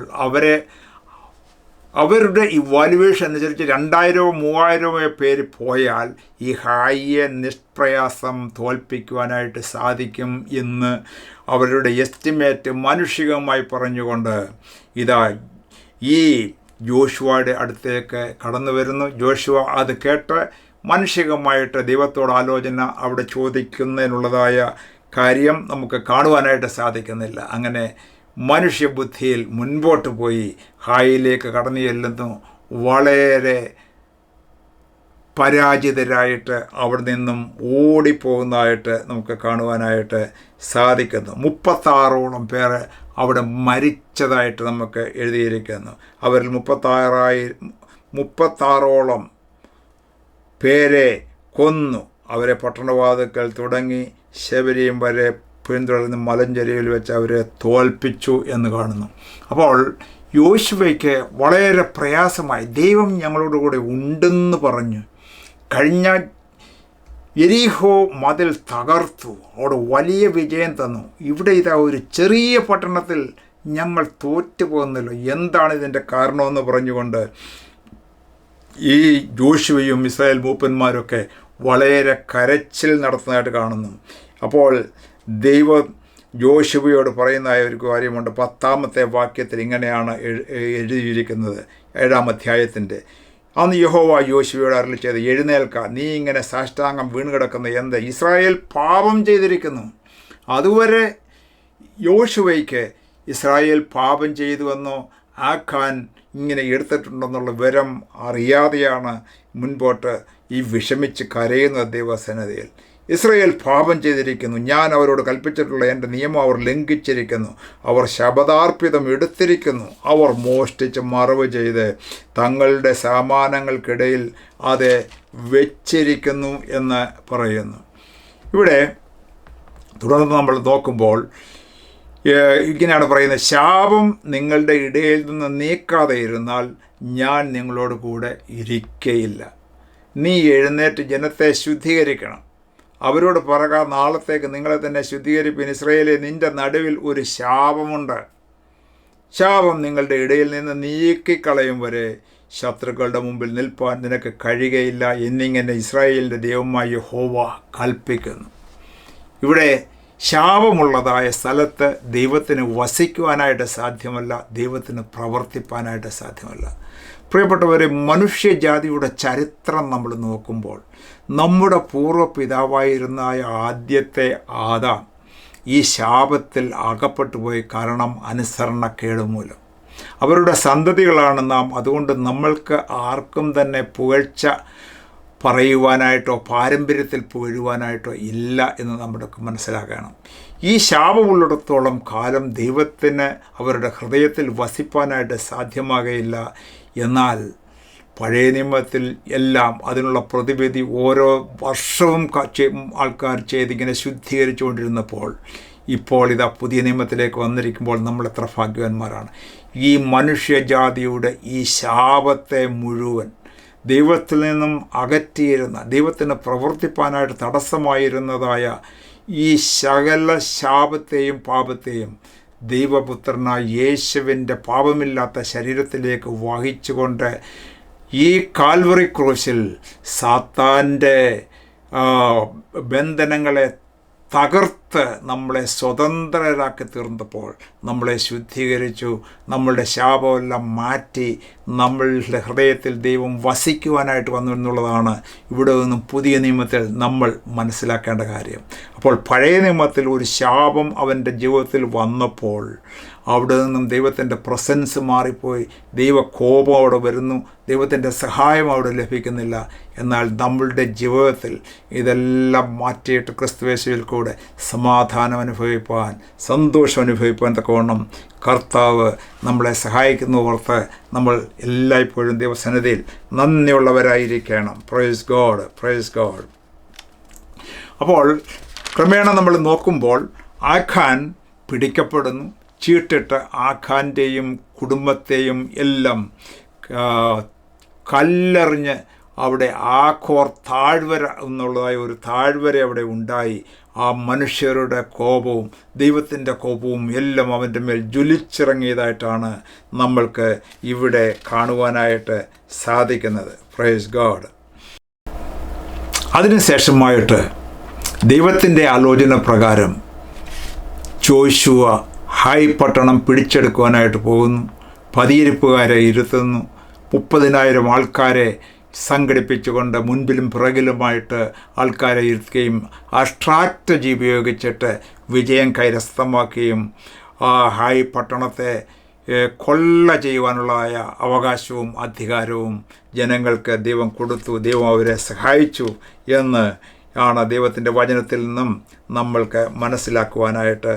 അവരുടെ ഇവാലുവേഷൻ അനുസരിച്ച് 2000-ഓ 3000-ഓ പേര് പോയാൽ ഈ ഹായിയെ നിഷ്പ്രയാസം തോൽപ്പിക്കുവാനായിട്ട് സാധിക്കും എന്ന് അവരുടെ എസ്റ്റിമേറ്റ് മാനുഷികമായി പറഞ്ഞുകൊണ്ട് ഈ ജോഷുവയുടെ അടുത്തേക്ക് കടന്നു വരുന്നു. ജോഷുവ അത് കേട്ട് മാനുഷികമായിട്ട് ദൈവത്തോട് ആലോചന അവിടെ ചോദിക്കുന്നതിനുള്ളതായ കാര്യം നമുക്ക് കാണുവാനായിട്ട് സാധിക്കുന്നില്ല. അങ്ങനെ മനുഷ്യബുദ്ധിയിൽ മുൻപോട്ട് പോയി ഹായിലേക്ക് കടന്നു ചെല്ലുന്നു. വളരെ പരാജിതരായിട്ട് അവിടെ നിന്നും ഓടിപ്പോകുന്നതായിട്ട് നമുക്ക് കാണുവാനായിട്ട് സാധിക്കുന്നു. 36ഓളം പേര് അവിടെ മരിച്ചതായിട്ട് നമുക്ക് എഴുതിയിരിക്കുന്നു. അവരിൽ 36ഓളം പേരെ കൊന്നു. അവരെ പട്ടണവാതിക്കൽ തുടങ്ങി ശബരിയും വരെ പിന്തുടർന്ന് മലഞ്ചെരിയിൽ വെച്ച് അവരെ തോൽപ്പിച്ചു എന്ന് കാണുന്നു. അപ്പോൾ യോശുവയ്ക്ക് വളരെ പ്രയാസമായി. ദൈവം ഞങ്ങളോടുകൂടെ ഉണ്ടെന്ന് പറഞ്ഞു. കഴിഞ്ഞ യെരിഹോ മതിൽ തകർത്തു, അവിടെ വലിയ വിജയം തന്നു. ഇവിടെ ഒരു ചെറിയ പട്ടണത്തിൽ ഞങ്ങൾ തോറ്റു പോകുന്നല്ലോ, എന്താണ് ഇതിൻ്റെ കാരണമെന്ന് പറഞ്ഞുകൊണ്ട് ഈ ജോഷുവയും ഇസ്രായേൽ മൂപ്പന്മാരൊക്കെ വളരെ കരച്ചിൽ നടത്തുന്നതായിട്ട് കാണുന്നു. അപ്പോൾ ദൈവം ജോഷുവയോട് പറയുന്നതായ ഒരു കാര്യമുണ്ട്. 10-ാമത്തെ വാക്യത്തിൽ ഇങ്ങനെയാണ് എഴുതിയിരിക്കുന്നത്, 7-ാം അധ്യായത്തിൻ്റെ. അന്ന് യഹോവ യോശുവയോട് അരുളി ചെയ്ത്, എഴുന്നേൽക്ക, നീ ഇങ്ങനെ സാഷ്ടാംഗം വീണ് കിടക്കുന്ന എന്ത്? ഇസ്രായേൽ പാപം ചെയ്തിരിക്കുന്നു. അതുവരെ യോശുവയ്ക്ക് ഇസ്രായേൽ പാപം ചെയ്തുവെന്നോ ആഖാൻ ഇങ്ങനെ എടുത്തിട്ടുണ്ടെന്നുള്ള വിവരം അറിയാതെയാണ് മുൻപോട്ട് ഈ വിഷമിച്ച് കരയുന്ന ദൈവസന്നിധിയിൽ. ഇസ്രായേൽ പാപം ചെയ്തിരിക്കുന്നു, ഞാൻ അവരോട് കൽപ്പിച്ചിട്ടുള്ള എൻ്റെ നിയമം അവർ ലംഘിച്ചിരിക്കുന്നു, അവർ ശപഥാർപ്പിതം എടുത്തിരിക്കുന്നു, അവർ മോഷ്ടിച്ച് മറവ് ചെയ്ത് തങ്ങളുടെ സാമാനങ്ങൾക്കിടയിൽ അത് വെച്ചിരിക്കുന്നു എന്ന് പറയുന്നു. ഇവിടെ തുടർന്ന് നമ്മൾ നോക്കുമ്പോൾ ഇങ്ങനെയാണ് പറയുന്നത്, ശാപം നിങ്ങളുടെ ഇടയിൽ നിന്ന് നീക്കാതെ ഇരുന്നാൽ ഞാൻ നിങ്ങളോട് കൂടെ ഇരിക്കയില്ല. നീ എഴുന്നേറ്റ് ജനത്തെ ശുദ്ധീകരിക്കണം, അവരോട് പറക, നാളത്തേക്ക് നിങ്ങളെ തന്നെ ശുദ്ധീകരിപ്പിൻ. ഇസ്രായേലേ, നിൻ്റെ നടുവിൽ ഒരു ശാപമുണ്ട്. ശാപം നിങ്ങളുടെ ഇടയിൽ നിന്ന് നീക്കിക്കളയും വരെ ശത്രുക്കളുടെ മുമ്പിൽ നിൽപ്പാൻ നിനക്ക് കഴിയുകയില്ല എന്നിങ്ങനെ ഇസ്രായേലിൻ്റെ ദൈവമായ യഹോവ കൽപ്പിക്കുന്നു. ഇവിടെ ശാപമുള്ളതായ സ്ഥലത്ത് ദൈവത്തിന് വസിക്കുവാനായിട്ട് സാധ്യമല്ല, ദൈവത്തിന് പ്രവർത്തിപ്പാനായിട്ട് സാധ്യമല്ല. പ്രിയപ്പെട്ടവരെ, മനുഷ്യജാതിയുടെ ചരിത്രം നമ്മൾ നോക്കുമ്പോൾ നമ്മുടെ പൂർവ്വപിതാവായിരുന്ന ആദ്യത്തെ ആദാം ഈ ശാപത്തിൽ അകപ്പെട്ടു പോയി. കാരണം അനുസരണക്കേട് മൂലം. അവരുടെ സന്തതികളാണ് നാം. അതുകൊണ്ട് നമ്മൾക്ക് ആർക്കും തന്നെ പുകഴ്ച പറയുവാനായിട്ടോ പാരമ്പര്യത്തിൽ പുകഴുവാനായിട്ടോ ഇല്ല എന്ന് നമ്മുടെ മനസ്സിലാക്കണം. ഈ ശാപമുള്ളിടത്തോളം കാലം ദൈവത്തിന് അവരുടെ ഹൃദയത്തിൽ വസിപ്പാനായിട്ട് സാധ്യമാകുകയില്ല. എന്നാൽ പഴയ നിയമത്തിൽ എല്ലാം അതിനുള്ള പ്രതിവിധി ഓരോ വർഷവും ആൾക്കാർ ചെയ്തിങ്ങനെ ശുദ്ധീകരിച്ചുകൊണ്ടിരുന്നപ്പോൾ, ഇപ്പോൾ ഇതാ പുതിയ നിയമത്തിലേക്ക് വന്നിരിക്കുമ്പോൾ നമ്മൾ എത്ര ഭാഗ്യവാന്മാരാണ്. ഈ മനുഷ്യജാതിയുടെ ഈ ശാപത്തെ മുഴുവൻ ദൈവത്തിൽ നിന്നും അകറ്റിയിരുന്ന, ദൈവത്തിന് പ്രവർത്തിപ്പാനായിട്ട് തടസ്സമായിരുന്നതായ ഈ സകല ശാപത്തെയും പാപത്തെയും ദൈവപുത്രനായ യേശുവിൻ്റെ പാപമില്ലാത്ത ശരീരത്തിലേക്ക് വഹിച്ചുകൊണ്ട് ഈ കാൽവറി ക്രൂശിൽ സാത്താൻ്റെ ബന്ധനങ്ങളെ തകർത്ത് നമ്മളെ സ്വതന്ത്രരാക്കി തീർന്നപ്പോൾ നമ്മളെ ശുദ്ധീകരിച്ചു. നമ്മളുടെ ശാപമെല്ലാം മാറ്റി നമ്മളുടെ ഹൃദയത്തിൽ ദൈവം വസിക്കുവാനായിട്ട് വന്നു എന്നുള്ളതാണ് ഇവിടെ നിന്നും പുതിയ നിയമത്തിൽ നമ്മൾ മനസ്സിലാക്കേണ്ട കാര്യം. അപ്പോൾ പഴയ നിയമത്തിൽ ഒരു ശാപം അവൻ്റെ ജീവിതത്തിൽ വന്നപ്പോൾ അവിടെ നിന്നും ദൈവത്തിൻ്റെ പ്രസൻസ് മാറിപ്പോയി, ദൈവകോപം അവിടെ വരുന്നു, ദൈവത്തിൻ്റെ സഹായം അവിടെ ലഭിക്കുന്നില്ല. എന്നാൽ നമ്മളുടെ ജീവിതത്തിൽ ഇതെല്ലാം മാറ്റിയിട്ട് ക്രിസ്തുയേശുവിൽ കൂടെ സമാധാനം അനുഭവിപ്പാൻ, സന്തോഷം അനുഭവിപ്പാൻ തക്കവണ്ണം കർത്താവ് നമ്മളെ സഹായിക്കുന്നവർക്ക് നമ്മൾ എല്ലായ്പ്പോഴും ദൈവസന്നിധിയിൽ നന്ദിയുള്ളവരായിരിക്കണം. Praise God, praise God. അപ്പോൾ ക്രമേണ നമ്മൾ നോക്കുമ്പോൾ ആഖാൻ പിടിക്കപ്പെടുന്നു. ചീട്ടിട്ട് ആഖാൻ്റെയും കുടുംബത്തെയും എല്ലാം കല്ലെറിഞ്ഞ് അവിടെ ആഖോർ താഴ്വര എന്നുള്ളതായ ഒരു താഴ്വര അവിടെ ഉണ്ടായി. ആ മനുഷ്യരുടെ കോപവും ദൈവത്തിൻ്റെ കോപവും എല്ലാം അവൻ്റെ മേൽ ജ്വലിച്ചിറങ്ങിയതായിട്ടാണ് നമ്മൾക്ക് ഇവിടെ കാണുവാനായിട്ട് സാധിക്കുന്നത്. Praise God. അതിനുശേഷമായിട്ട് ദൈവത്തിൻ്റെ ആലോചന പ്രകാരം ജോഷുവ ഹായ് പട്ടണം പിടിച്ചെടുക്കുവാനായിട്ട് പോകുന്നു. പതിയിരിപ്പുകാരെ ഇരുത്തുന്നു. 30,000 ആൾക്കാരെ സംഘടിപ്പിച്ചുകൊണ്ട് മുൻപിലും പിറകിലുമായിട്ട് ആൾക്കാരെ ഇരുത്തുകയും ആ സ്ട്രാറ്റജി ഉപയോഗിച്ചിട്ട് വിജയം കൈവസമാക്കുകയും ആ ഹായ് പട്ടണത്തെ കൊള്ള ചെയ്യുവാനുള്ളതായ അവകാശവും അധികാരവും ജനങ്ങൾക്ക് ദൈവം കൊടുത്തു. ദൈവം അവരെ സഹായിച്ചു എന്ന് ആണ് ദൈവത്തിൻ്റെ വചനത്തിൽ നിന്നും നമ്മൾക്ക് മനസ്സിലാക്കുവാനായിട്ട്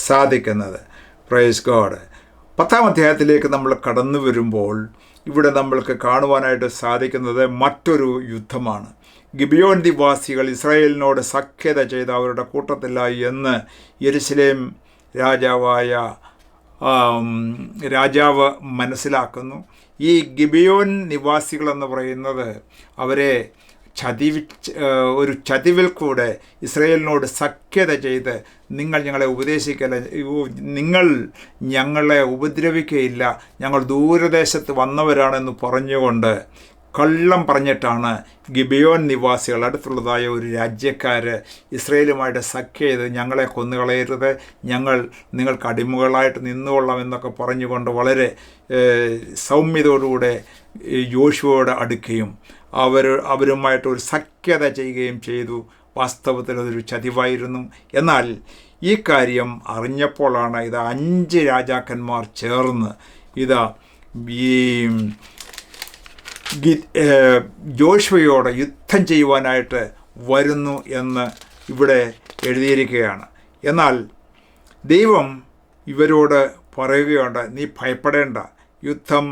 സാധിക്കുന്നത്. Praise God. 10-ാം അധ്യായത്തിലേക്ക് നമ്മൾ കടന്നു വരുമ്പോൾ ഇവിടെ നമ്മൾക്ക് കാണുവാനായിട്ട് സാധിക്കുന്നത് മറ്റൊരു യുദ്ധമാണ്. ഗിബിയോൻ നിവാസികൾ ഇസ്രായേലിനോട് സഖ്യത ചെയ്ത് അവരുടെ കൂട്ടത്തിലായി എന്ന് യെരുശലേം രാജാവ് മനസ്സിലാക്കുന്നു. ഈ ഗിബിയോൻ നിവാസികളെന്ന് പറയുന്നത് അവരെ ഒരു ചതിവിൽ കൂടെ ഇസ്രായേലിനോട് സഖ്യത ചെയ്ത് നിങ്ങൾ ഞങ്ങളെ ഉപദേശിക്കല, നിങ്ങൾ ഞങ്ങളെ ഉപദ്രവിക്കുകയില്ല, ഞങ്ങൾ ദൂരദേശത്ത് വന്നവരാണെന്ന് പറഞ്ഞുകൊണ്ട്
കള്ളം പറഞ്ഞിട്ടാണ് ഗിബിയോൻ നിവാസികൾ, അടുത്തുള്ളതായ ഒരു രാജ്യക്കാർ, ഇസ്രയേലുമായിട്ട് സഖ്യം ചെയ്ത് ഞങ്ങളെ കൊന്നുകളയരുത്, നിങ്ങൾക്ക് അടിമകളായിട്ട് നിന്നുകൊള്ളാം എന്നൊക്കെ പറഞ്ഞുകൊണ്ട് വളരെ സൗമ്യതയോടുകൂടെ യോശുവയോട് അടുക്കുകയും അവരുമായിട്ട് ഒരു സഖ്യത ചെയ്യുകയും ചെയ്തു. വാസ്തവത്തിൽ അതൊരു ചതിവായിരുന്നു. എന്നാൽ ഈ കാര്യം അറിഞ്ഞപ്പോഴാണ് ഇത് 5 രാജാക്കന്മാർ ചേർന്ന് ഈ ജോഷുവയോട് യുദ്ധം ചെയ്യുവാനായിട്ട് വരുന്നു എന്ന് ഇവിടെ എഴുതിയിരിക്കുകയാണ്. എന്നാൽ ദൈവം ഇവരോട് പറയുകയുണ്ട്, നീ ഭയപ്പെടേണ്ട, യുദ്ധം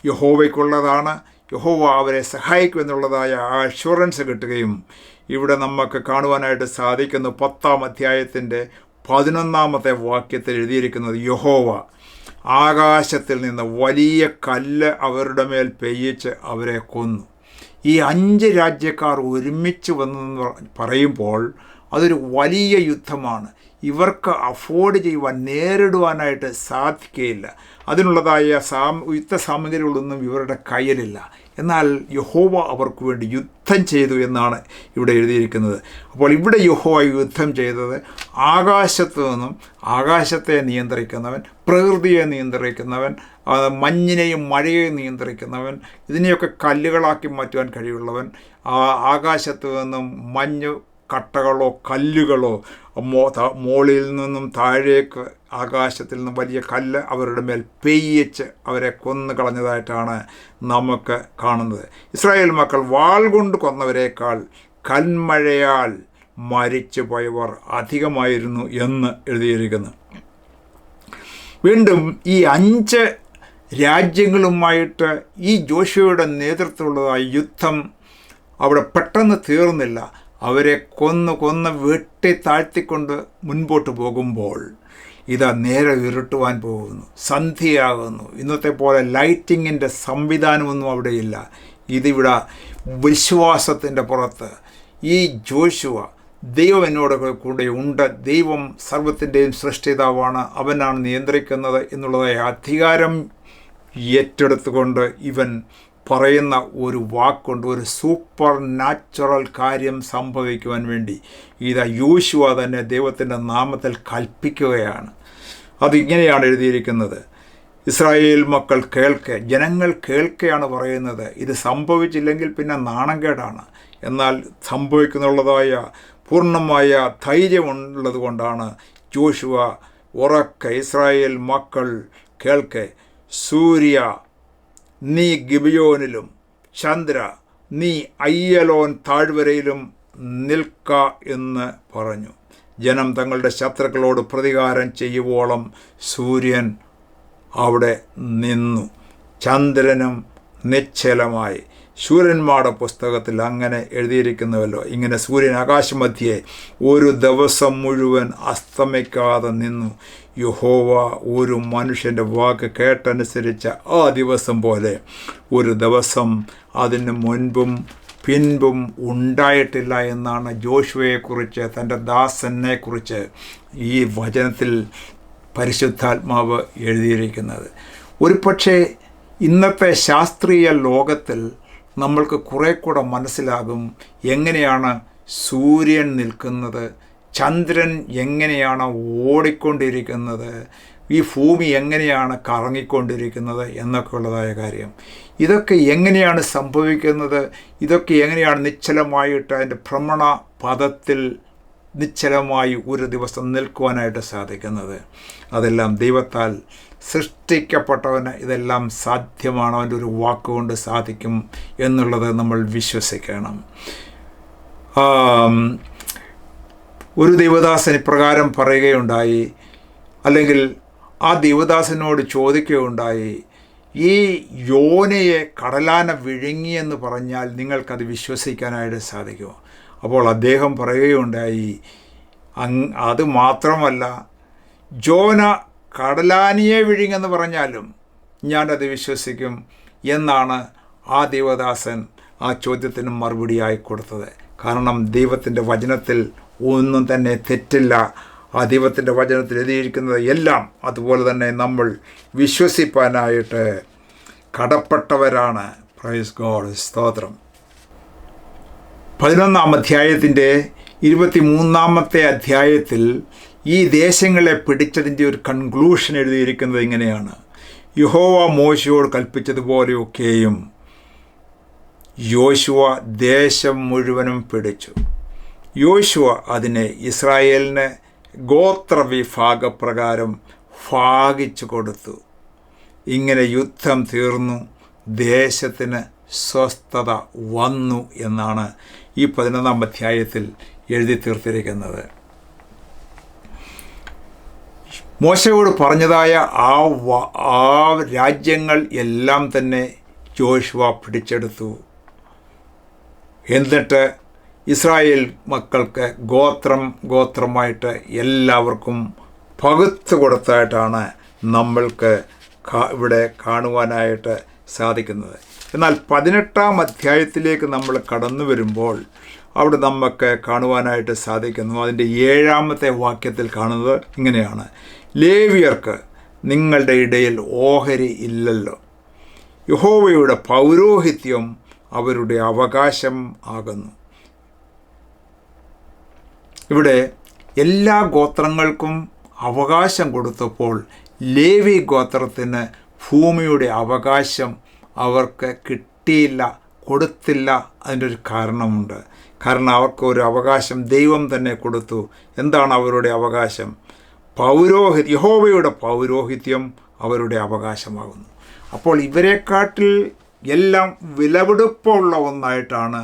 യഹോവയ്ക്കുള്ളതാണ്, യഹോവ അവരെ സഹായിക്കുമെന്നുള്ളതായ ആ അഷ്വറൻസ് കിട്ടുകയും ഇവിടെ നമുക്ക് കാണുവാനായിട്ട് സാധിക്കുന്നു. 10-ാം അധ്യായത്തിൻ്റെ 11-ാമത്തെ വാക്യത്തിൽ എഴുതിയിരിക്കുന്നത്, യഹോവ ആകാശത്തിൽ നിന്ന് വലിയ കല്ല് അവരുടെ മേൽ പെയ്യിച്ച് അവരെ കൊന്നു. ഈ 5 രാജ്യക്കാർ ഒരുമിച്ച് വന്നെന്ന് പറയുമ്പോൾ അതൊരു വലിയ യുദ്ധമാണ്. ഇവർക്ക് അഫോർഡ് ചെയ്യുവാൻ, നേരിടുവാനായിട്ട് സാധിക്കുകയില്ല. അതിനുള്ളതായ യുദ്ധ സാമഗ്രികളൊന്നും ഇവരുടെ കയ്യിലില്ല. എന്നാൽ യഹോവ അവർക്ക് വേണ്ടി യുദ്ധം ചെയ്തു എന്നാണ് ഇവിടെ എഴുതിയിരിക്കുന്നത്. അപ്പോൾ ഇവിടെ യഹോവ യുദ്ധം ചെയ്തത് ആകാശത്തു നിന്നും, ആകാശത്തെ നിയന്ത്രിക്കുന്നവൻ, പ്രകൃതിയെ നിയന്ത്രിക്കുന്നവൻ, മഞ്ഞിനെയും മഴയെയും നിയന്ത്രിക്കുന്നവൻ, ഇതിനെയൊക്കെ കല്ലുകളാക്കി മാറ്റുവാൻ കഴിവുള്ളവൻ, ആകാശത്തു നിന്നും മഞ്ഞ് കട്ടകളോ കല്ലുകളോ മോളിൽ നിന്നും താഴേക്ക് ആകാശത്തിൽ നിന്നും വലിയ കല്ല് അവരുടെ മേൽ പെയ്യിച്ച് അവരെ കൊന്നു കളഞ്ഞതായിട്ടാണ് നമുക്ക് കാണുന്നത്. ഇസ്രായേൽ മക്കൾ വാൾ കൊണ്ട് കൊന്നവരേക്കാൾ കന്മഴയാൽ മരിച്ചു പോയവർ അധികമായിരുന്നു എന്ന് എഴുതിയിരിക്കുന്നു. വീണ്ടും ഈ 5 രാജ്യങ്ങളുമായിട്ട് ഈ ജോഷുവയുടെ നേതൃത്വമുള്ളതായ യുദ്ധം അവിടെ പെട്ടെന്ന് തീർന്നില്ല. അവരെ കൊന്ന് വെട്ടി താഴ്ത്തിക്കൊണ്ട് മുൻപോട്ട് പോകുമ്പോൾ നേരെ ഇരുട്ടുവാൻ പോകുന്നു, സന്ധ്യയാകുന്നു. ഇന്നത്തെ പോലെ ലൈറ്റിങ്ങിൻ്റെ സംവിധാനമൊന്നും അവിടെയില്ല. ഇതിവിടെ വിശ്വാസത്തിൻ്റെ പുറത്ത് ഈ ജോഷുവ, ദൈവം എന്നോട് കൂടെ ഉണ്ട്, ദൈവം സർവ്വത്തിൻ്റെയും സൃഷ്ടിതാവാണ്, അവനാണ് നിയന്ത്രിക്കുന്നത് എന്നുള്ളതായ അധികാരം ഏറ്റെടുത്തുകൊണ്ട് ഇവൻ പറയുന്ന ഒരു വാക്കുണ്ട്, ഒരു സൂപ്പർ നാച്ചുറൽ കാര്യം സംഭവിക്കുവാൻ വേണ്ടി യോശുവ തന്നെ ദൈവത്തിൻ്റെ നാമത്തിൽ കൽപ്പിക്കുകയാണ്. അതിങ്ങനെയാണ് എഴുതിയിരിക്കുന്നത്, ഇസ്രായേൽ മക്കൾ കേൾക്കെ, ജനങ്ങൾ കേൾക്കെയാണ് പറയുന്നത്. ഇത് സംഭവിച്ചില്ലെങ്കിൽ പിന്നെ നാണംകേടാണ്. എന്നാൽ സംഭവിക്കുന്നുള്ളതായ പൂർണ്ണമായ ധൈര്യമുള്ളത് കൊണ്ടാണ് ജോഷുവ ഉറക്കെ, ഇസ്രായേൽ മക്കൾ കേൾക്കെ, സൂര്യ നീ ഗിബിയോനിലും, ചന്ദ്ര നീ അയ്യലോൻ താഴ്വരയിലും നിൽക്ക എന്ന് പറഞ്ഞു. ജനം തങ്ങളുടെ ശത്രുക്കളോട് പ്രതികാരം ചെയ്യുവോളം സൂര്യൻ അവിടെ നിന്നു, ചന്ദ്രനും നിശ്ചലമായി. ശൂരന്മാരുടെ പുസ്തകത്തിൽ അങ്ങനെ എഴുതിയിരിക്കുന്നുവല്ലോ. ഇങ്ങനെ സൂര്യൻ ആകാശമധ്യേ ഒരു ദിവസം മുഴുവൻ അസ്തമിക്കാതെ നിന്നു. യഹോവ ഒരു മനുഷ്യൻ്റെ വാക്ക് കേട്ടനുസരിച്ച ആ ദിവസം പോലെ ഒരു ദിവസം അതിന് മുൻപും പിൻപും ഉണ്ടായിട്ടില്ല എന്നാണ് ജോഷുവയെക്കുറിച്ച്, തൻ്റെ ദാസനെക്കുറിച്ച് ഈ വചനത്തിൽ പരിശുദ്ധാത്മാവ് എഴുതിയിരിക്കുന്നത്. ഒരു പക്ഷേ ഇന്നത്തെ ശാസ്ത്രീയ ലോകത്തിൽ നമ്മൾക്ക് കുറെ കൂടെ മനസ്സിലാകും എങ്ങനെയാണ് സൂര്യൻ നിൽക്കുന്നത്, ചന്ദ്രൻ എങ്ങനെയാണ് ഓടിക്കൊണ്ടിരിക്കുന്നത്, ഈ ഭൂമി എങ്ങനെയാണ് കറങ്ങിക്കൊണ്ടിരിക്കുന്നത് എന്നൊക്കെയുള്ളതായ കാര്യം. ഇതൊക്കെ എങ്ങനെയാണ് സംഭവിക്കുന്നത്, ഇതൊക്കെ എങ്ങനെയാണ് നിശ്ചലമായിട്ട് അതിൻ്റെ ഭ്രമണ പദത്തിൽ നിശ്ചലമായി ഒരു ദിവസം നിൽക്കുവാനായിട്ട് സാധിക്കുന്നത്. അതെല്ലാം ദൈവത്താൽ സൃഷ്ടിക്കപ്പെട്ടവന് ഇതെല്ലാം സാധ്യമാണ്, അവൻ്റെ ഒരു വാക്കുകൊണ്ട് സാധിക്കും എന്നുള്ളത് നമ്മൾ വിശ്വസിക്കണം. ഒരു ദൈവദാസൻ ഇപ്രകാരം പറയുകയുണ്ടായി, അല്ലെങ്കിൽ ആ ദൈവദാസനോട് ചോദിക്കുകയുണ്ടായി, ഈ യോനയെ കടലാന വിഴുങ്ങിയെന്ന് പറഞ്ഞാൽ നിങ്ങൾക്കത് വിശ്വസിക്കാനായിട്ട് സാധിക്കുമോ? അപ്പോൾ അദ്ദേഹം പറയുകയുണ്ടായി, അത് മാത്രമല്ല, ജോന കടലാനിയെ വിഴുങ്ങെന്ന് പറഞ്ഞാലും ഞാനത് വിശ്വസിക്കും എന്നാണ് ആ ദൈവദാസൻ ആ ചോദ്യത്തിന് മറുപടിയായി കൊടുത്തത്. കാരണം ദൈവത്തിൻ്റെ വചനത്തിൽ ഒന്നും തന്നെ തെറ്റില്ല. ആ ദൈവത്തിൻ്റെ വചനത്തിൽ എഴുതിയിരിക്കുന്നത് എല്ലാം അതുപോലെ തന്നെ നമ്മൾ വിശ്വസിപ്പാനായിട്ട് കടപ്പെട്ടവരാണ്. പ്രൈസ് ഗോഡ്, സ്തോത്രം. 11-ാം അധ്യായത്തിൻ്റെ 23-ാമത്തെ അധ്യായത്തിൽ ഈ ദേശങ്ങളെ പിടിച്ചതിൻ്റെ ഒരു കൺക്ലൂഷൻ എഴുതിയിരിക്കുന്നത് ഇങ്ങനെയാണ്: യഹോവ മോശയോട് കൽപ്പിച്ചതുപോലെയൊക്കെയും യോശുവ ദേശം മുഴുവനും പിടിച്ചു. യോശുവ അതിനെ ഇസ്രായേലിന് ഗോത്രവിഭാഗപ്രകാരം ഭാഗിച്ചു കൊടുത്തു. ഇങ്ങനെ യുദ്ധം തീർന്നു, ദേശത്തിന് സ്വസ്ഥത വന്നു എന്നാണ് ഈ 11-ാം അധ്യായത്തിൽ എഴുതി തീർത്തിരിക്കുന്നത്. മോശയോട് പറഞ്ഞതായ ആ രാജ്യങ്ങൾ എല്ലാം തന്നെ യോശുവ പിടിച്ചെടുത്തു. എന്നിട്ട് ഇസ്രായേൽ മക്കൾക്ക് ഗോത്രമായിട്ട് എല്ലാവർക്കും പകുത്തു കൊടുത്തായിട്ടാണ് നമ്മൾക്ക് ഇവിടെ കാണുവാനായിട്ട് സാധിക്കുന്നത്. എന്നാൽ 18-ാം അധ്യായത്തിലേക്ക് നമ്മൾ കടന്നു വരുമ്പോൾ അവിടെ നമുക്ക് കാണുവാനായിട്ട് സാധിക്കുന്നു. അതിൻ്റെ 7-ാമത്തെ വാക്യത്തിൽ കാണുന്നത് ഇങ്ങനെയാണ്: ലേവ്യർക്ക് നിങ്ങളുടെ ഇടയിൽ ഓഹരി ഇല്ലല്ലോ, യഹോവയുടെ പൗരോഹിത്യം അവരുടെ അവകാശം ആകുന്നു. ഇവിടെ എല്ലാ ഗോത്രങ്ങൾക്കും അവകാശം കൊടുത്തപ്പോൾ ലേവി ഗോത്രത്തിന് ഭൂമിയുടെ അവകാശം അവർക്ക് കിട്ടിയില്ല, കൊടുത്തില്ല. അതിൻ്റെ ഒരു കാരണമുണ്ട്. കാരണം അവർക്ക് ഒരു അവകാശം ദൈവം തന്നെ കൊടുത്തു. എന്താണ് അവരുടെ അവകാശം? യഹോവയുടെ പൗരോഹിത്യം അവരുടെ അവകാശമാകുന്നു. അപ്പോൾ ഇവരെക്കാട്ടിൽ എല്ലാം വിലപിടിപ്പുള്ള ഒന്നായിട്ടാണ്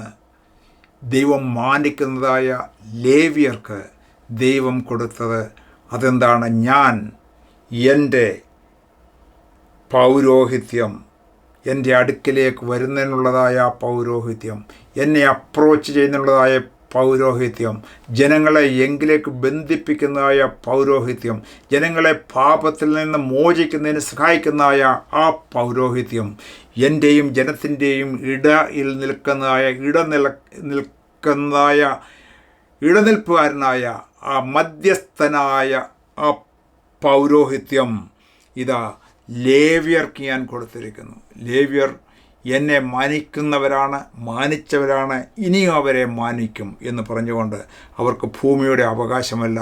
ദൈവം മാനിക്കുന്നതായ ലേവ്യർക്ക് ദൈവം കൊടുത്തത്. അതെന്താണ്? ഞാൻ എൻ്റെ പൗരോഹിത്യം, എൻ്റെ അടുക്കിലേക്ക് വരുന്നതിനുള്ളതായ പൗരോഹിത്യം, എന്നെ അപ്രോച്ച് ചെയ്യുന്നതിനുള്ളതായ പൗരോഹിത്യം, ജനങ്ങളെ എങ്കിലേക്ക് ബന്ധിപ്പിക്കുന്നതായ പൗരോഹിത്യം, ജനങ്ങളെ പാപത്തിൽ നിന്ന് മോചിക്കുന്നതിന് സഹായിക്കുന്നതായ ആ പൗരോഹിത്യം, എൻ്റെയും ജനത്തിൻ്റെയും ഇടയിൽ ഇടനിൽപ്പുകാരനായ ആ മധ്യസ്ഥനായ ആ പൗരോഹിത്യം ഇതാ ലേവ്യർക്ക് ഞാൻ കൊടുത്തിരിക്കുന്നു. ലേവ്യർ എന്നെ മാനിച്ചവരാണ്, ഇനിയും അവരെ മാനിക്കും എന്ന് പറഞ്ഞുകൊണ്ട് അവർക്ക് ഭൂമിയുടെ അവകാശമല്ല,